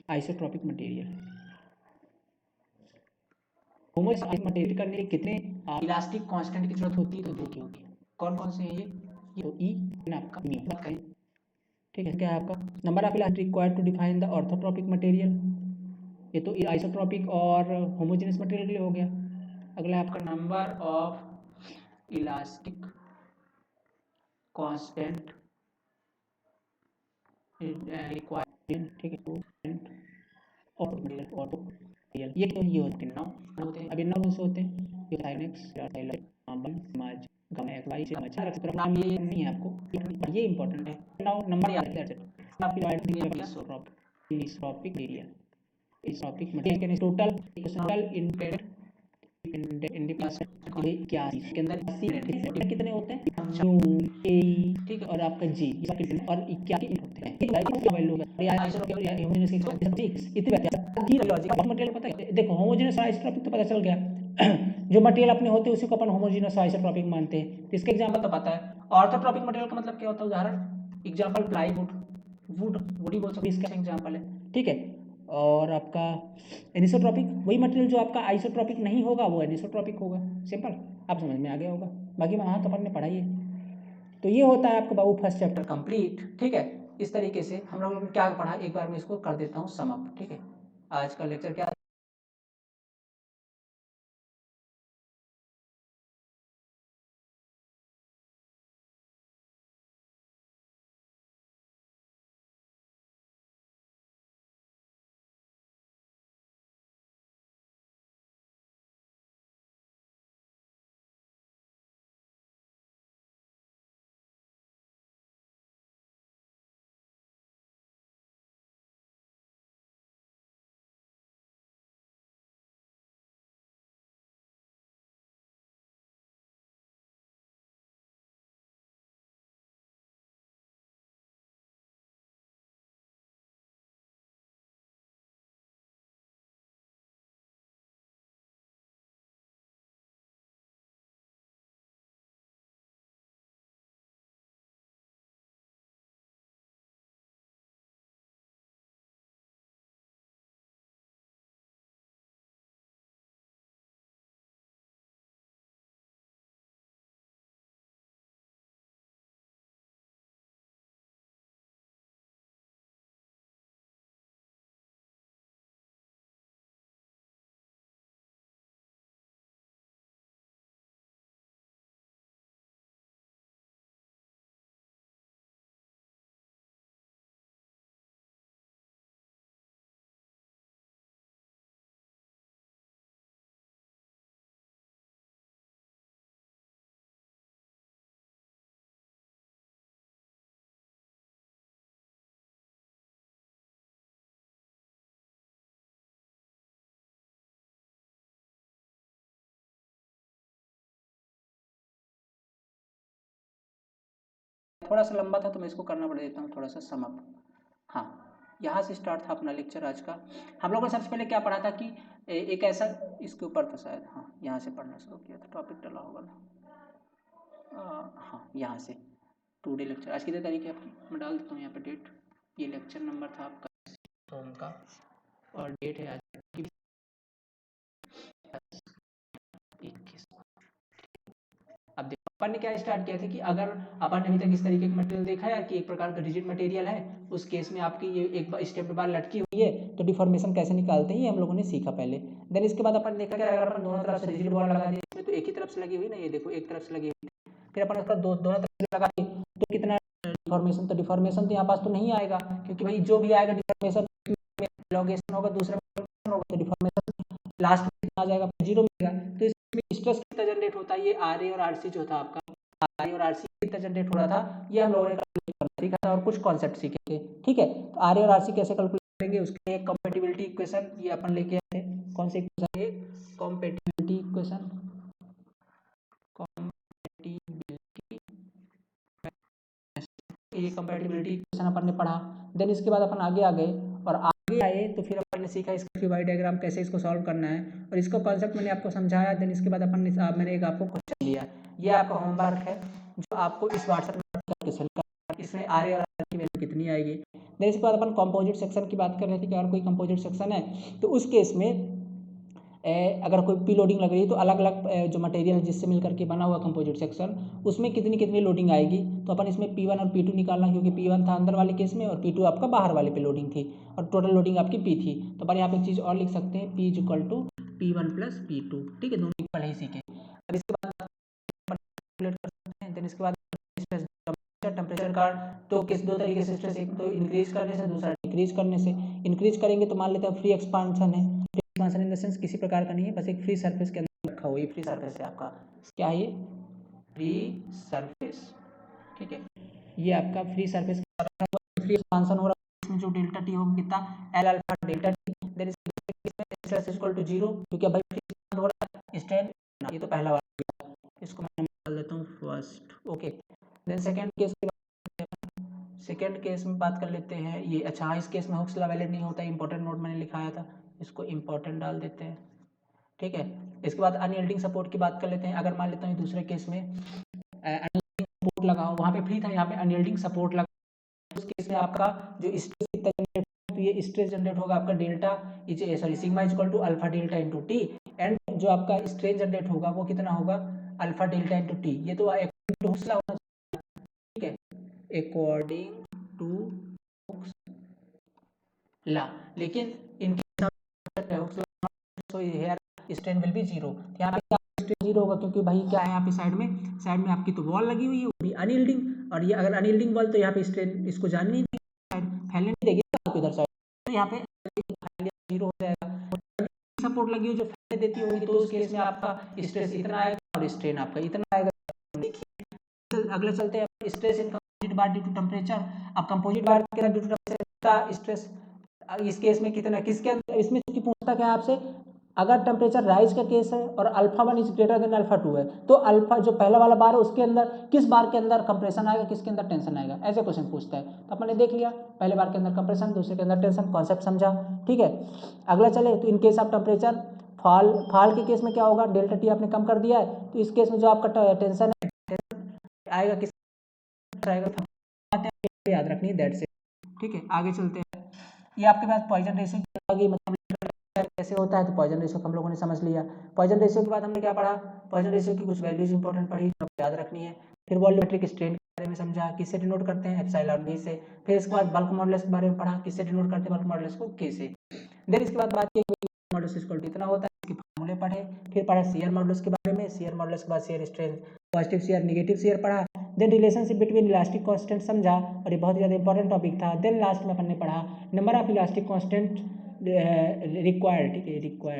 isotropic material. Homogeneous material करने के लिए कितने इलास्टिक कांस्टेंट की जरूरत होती है, तो दो की होती है। कौन कौन से हैं ये तो ई आपका म्यू करें, ठीक है। क्या है आपका number of elastic required to define the orthotropic material, ये तो आइसोट्रोपिक और होमोजेनियस मटेरियल के लिए हो गया। अगला आपका number of elastic constant required, ठीक है, ऑटो मटेरियल ये क्यों ये होते हैं नाउ होते हैं, अभी नाउ से होते हैं ये साइनेक्स माज गामा एक्स वाई से अच्छा रखते हैं नाम, ये नहीं है आपको, ये इंपॉर्टेंट है। नाउ नंबर याद है, आप डिवाइड करेंगे इसोट्रोपिक एरिया, इसोट्रोपिक मटेरियल टोटल क्या के अंदर कितने होते हैं, ठीक है, और आपका जी और क्या होते हैं, मटेरियल पता है। देखो होमोजेनियस आइसोट्रोपिक तो पता चल गया जो मटेरियल अपने होते हैं उसी को अपन होमोजेनियस आइसोट्रोपिक मानते हैं, तो इसका एग्जांपल तो पता है। ऑर्थोट्रोपिक मटेरियल का मतलब क्या होता है, उदाहरण एग्जांपल प्लाईवुड, वुड ही बोल सकते हैं, इसका एग्जांपल है, ठीक है। और आपका एनिसोट्रोपिक वही मटेरियल जो आपका आइसोट्रोपिक नहीं होगा वो एनिसोट्रोपिक होगा, सिंपल, आप समझ में आ गया होगा। बाकी वहाँ तो अपन ने पढ़ाई है। तो ये होता है आपका बाबू फर्स्ट चैप्टर कंप्लीट, ठीक है। इस तरीके से हम लोगों ने क्या पढ़ा, एक बार मैं इसको कर देता हूँ सम अप, ठीक है। आज का लेक्चर क्या थोड़ा सा लंबा था तो मैं इसको करना पड़ देता हूँ थोड़ा सा सम अप। हाँ, यहाँ से स्टार्ट था अपना लेक्चर आज का। हम लोगों ने सबसे पहले क्या पढ़ा था कि एक ऐसा, इसके ऊपर था शायद, हाँ यहाँ से पढ़ना शुरू किया था, टॉपिक डला होगा ना, हाँ यहाँ से टुडे लेक्चर, आज कितनी तारीख है आपकी, मैं डाल देता हूँ यहाँ पे डेट। ये लेक्चर नंबर था आपका सोम का और डेट है आज की 21। अब देखो अपन ने क्या स्टार्ट किया था कि अगर अपन ने अभी तक इस तरीके का मटेरियल देखा है कि एक प्रकार का रिजिड मटेरियल है, उस केस में आपकी ये एक स्टेप बार लटकी हुई है तो डिफॉर्मेशन कैसे निकालते हैं ये हम लोगों ने सीखा पहले। देन इसके बाद अपन देखा कि अगर अपन दोनों तरफ से रिजिड बॉल लगा दें, इसमें तो एक ही तरफ से लगी हुई ना, ये देखो एक तरफ से लगी हुई, फिर अपन उसका दोनों तरफ से लगा दें तो कितना डिफॉर्मेशन, तो डिफॉर्मेशन तो यहाँ पास तो नहीं आएगा क्योंकि भाई जो भी आएगा डिफॉर्मेशन एलोंगेशन होगा, दूसरे होगा तो डिफॉर्मेशन लास्ट में आ जाएगा, जीरो मिलेगा। तो इसमें स्ट्रेस कितना जनरेट होता है, ये आर ए और आर सी जो था आपका, आर ए और आर सी कितना जनरेट हो रहा था ये हम लोगों ने कैलकुलेट करना सीखा था और कुछ कॉन्सेप्ट सीखे थे, ठीक है। तो आर ए और आर सी कैसे कैलकुलेट करेंगे, उसके लिए कॉम्पेटिबिलिटी इक्वेशन ये अपन लेके आए थे। कौन सी इक्वेशन है, कॉम्पेटिबिलिटी इक्वेशन, कॉम्पेटिबिलिटी ये कंपैटिबिलिटी क्वेश्चन अपन ने पढ़ा। देन इसके बाद अपन आगे आ गए और आगे आए तो फिर अपन ने सीखा इसका फ्री बॉडी डायग्राम कैसे इसको सॉल्व करना है और इसको कॉन्सेप्ट मैंने आपको समझाया। देन इसके बाद अपन ने मैंने एक आपको क्वेश्चन दिया, ये आपका होमवर्क है जो आपको इस व्हाट्सएप में सेंड करना है। इसमें आर और आर की वैल्यू कितनी आएगी। देन इसके बाद अपन कंपोजिट सेक्शन की बात कर रहे थे कि अगर कोई कंपोजिट सेक्शन है तो उस केस में अगर कोई पी लोडिंग लग रही है तो अलग अलग जो मटेरियल जिससे मिलकर के बना हुआ कंपोजिट सेक्शन उसमें कितनी कितनी लोडिंग आएगी। तो अपन इसमें P1 और P2 निकालना, क्योंकि P1 था अंदर वाले केस में और P2 आपका बाहर वाले पे लोडिंग थी और टोटल लोडिंग आपकी P थी। तो अपन यहाँ पे एक चीज़ और लिख सकते हैं, P is equal to P1 plus P2। ठीक है, दोनों इक्वल है इसी के। अब इसके बाद कैलकुलेट कर सकते हैं। देन इसके बाद टेम्परेचर का तो किस दो तरीके से स्ट्रेस, एक तो इंक्रीज करने से, दूसरा डिक्रीज करने से। इंक्रीज करेंगे तो मान लेते हैं फ्री एक्सपांशन है, एक्सपांशन इन द सेंस किसी प्रकार का नहीं है, बस एक फ्री सरफेस के अंदर रखा हुआ है। फ्री सरफेस है आपका, क्या है ये फ्री सरफेस। ठीक है, ये आपका फ्री सरफेस फ्री एक्सपांशन हो रहा है, इसमें जो डेल्टा टी होगा कितना L alpha delta T. Then stress equal to 0 क्योंकि भाई फ्री एक्सपांड हो रहा है, स्ट्रेन ये तो पहला वाला, इसको मैं निकाल देता हूं first. Okay, then second case में बात कर लेते हैं ये। अच्छा इस केस में हुक्स लॉ वैलिड नहीं होता, इंपॉर्टेंट नोट मैंने लिखाया था, इसको इंपॉर्टेंट डाल देते हैं। ठीक है, इसके बाद अनयील्डिंग सपोर्ट की बात कर लेते हैं। अगर मान लेता हूँ दूसरे केस में अनयील्डिंग सपोर्ट लगा हो, वहाँ पे फ्री था, यहाँ पे अनयील्डिंग सपोर्ट लगा, उस केस में आपका जो स्ट्रेस जनरेट, तो ये स्ट्रेस जनरेट होगा आपका delta sorry sigma is equal to alpha delta into T, and जो आपका स्ट्रेन जनरेट होगा वो कितना होगा अल्फा डेल्टा इंटू टी। ये तो अकॉर्डिंग टू हुक्स लॉ होना चाहिए। ठीक है, अकॉर्डिंग टू हुक्स लॉ, लेकिन इनके स्ट्रेन विल बी 0। यहाँ पे स्ट्रेन 0 होगा क्योंकि भाई क्या है यहाँ पे साइड में आपकी तो वॉल लगी हुई है, वो भी अनयील्डिंग, और ये अगर अनयील्डिंग वॉल तो यहाँ पे स्ट्रेन इसको जाने नहीं देगी, फैलने नहीं देगी आपको इधर साइड, तो यहाँ पे 0 हो जाएगा। सपोर्ट लगी हुई जो फैलने देती होगी तो उस केस में आपका स्ट्रेस इतना आएगा और स्ट्रेन आपका इतना आएगा। अगले चलते हैं stress in composite bar due to temperature. अब कंपोजिट बार के ड्यू टू टेम्परेचर स्ट्रेस इस केस में कितना, किसके अंदर, इसमें पूछता क्या है आपसे, अगर टेम्परेचर राइज का केस है और alpha 1 is greater than alpha 2 है तो अल्फा जो पहला वाला बार है उसके अंदर किस बार के अंदर कंप्रेशन आएगा, किसके अंदर टेंशन आएगा, ऐसे क्वेश्चन पूछता है। तो अपन ने देख लिया पहले बार के अंदर कंप्रेशन, दूसरे के अंदर टेंशन, कॉन्सेप्ट समझा। ठीक है, अगला चले तो in case of temperature fall के केस में क्या होगा, डेल्टा टी आपने कम कर दिया है तो इस केस में जो आपका टेंशन आएगा किस आएगा, याद रखनी है दैट से। ठीक है, आगे चलते हैं। ये आपके पास पॉइजन रेशियो मतलब कैसे होता है, तो पॉइजन रेशियो हम लोगों ने समझ लिया। पॉइजन रेशियो के बाद हमने क्या पढ़ा, पॉइजन रेशियो की कुछ वैल्यूज इंपॉर्टेंट पढ़ी जो याद रखनी है। फिर वॉल्यूमेट्रिक स्ट्रेन के बारे में समझा, किससे डिनोट करते हैं एप्सिलॉन वी से। फिर इसके बाद बल्क मॉडुलस के बारे में पढ़ा, किससे डिनोट करते हैं बल्क मॉडुलस को, के से। देन इसके बाद बात की मॉडुलस इक्वल टू इतना होता है, इसके फार्मूले पढ़े। फिर पढ़ा शियर मॉडुलस के बारे में, शियर मॉडुलस के बाद shear strength, positive shear negative shear पढ़ा। Then relationship between elastic constant समझा और ये बहुत ज़्यादा इंपॉर्टेंट टॉपिक था। देन लास्ट में अपन ने पढ़ा number of elastic constant required. ठीक है, रिक्वायर्ड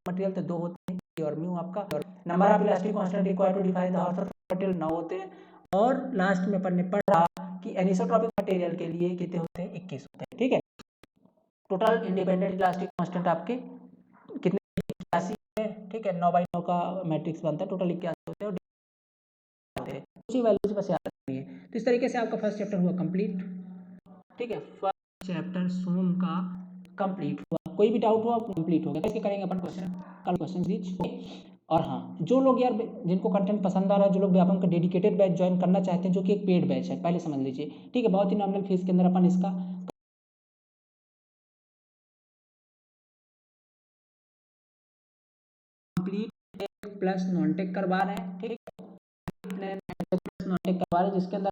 मटेरियल तो 2 होते हैं और म्यू आपका, और number of elastic constant required to define the ortho material 9 होते हैं। और लास्ट में अपन ने पढ़ा कि एनिसोट्रॉपिक मटेरियल के लिए कितने होते हैं, 21 होते हैं। ठीक है, टोटल इंडिपेंडेंट इलास्टिक कांस्टेंट आपके कितने, 81 है। ठीक है, 9/9 का मैट्रिक्स बनता है, टोटल 81 होते हैं और उसी वैल्यूज बस याद रखनी है। तो इस तरीके से आपका फर्स्ट चैप्टर हुआ कंप्लीट। ठीक है, फर्स्ट चैप्टर सोम का कंप्लीट हुआ। कोई भी डाउट हुआ कंप्लीट हो गया, इसके करेंगे अपन क्वेश्चन, कल क्वेश्चन रीच। और हाँ, जो लोग यार जिनको कंटेंट पसंद आ रहा है, जो लोग व्यापम का डेडिकेटेड बैच ज्वाइन करना चाहते हैं जो कि एक पेड बैच है, पहले समझ लीजिए। ठीक है, बहुत ही नॉमिनल फीस के अंदर अपन इसका कंप्लीट प्लस नॉन टेक करवा रहे हैं। ठीक है, नॉन टेक करवा रहे हैं जिसके अंदर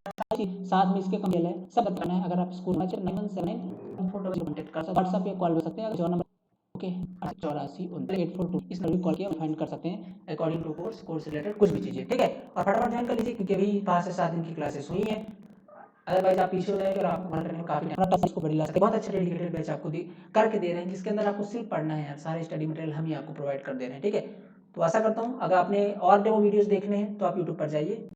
साथ में इसके कमेल है, सब बताना है। अगर आप स्कूल में 9179 कॉन्टेक्ट कर सकते हैं, व्हाट्सएप पे कॉल कर सकते हैं, जो नंबर ओके 84 इस नंबर कॉल किया फाइंड कर सकते हैं अकॉर्डिंग टू कोर्स रिलेटेड कुछ भी चीज़ें। ठीक है, और फटाफट ज्वाइन कर लीजिए क्योंकि अभी 5 से 7 दिन की क्लासेस हुई हैं, अदरवाइज आप पीछे हो जाएंगे और आपको भरने में काफी टाइम को बड़ी लगता है। बहुत अच्छा डेडिकेटेड बैच आपको करके दे रहे हैं जिसके अंदर आपको सिर्फ पढ़ना है यार, सारे स्टडी मटेरियल हम ही आपको प्रोवाइड कर दे रहे हैं। ठीक है, तो आशा करता हूँ अगर आपने और डेमो वीडियोस देखने हैं तो आप यूट्यूब पर जाइए।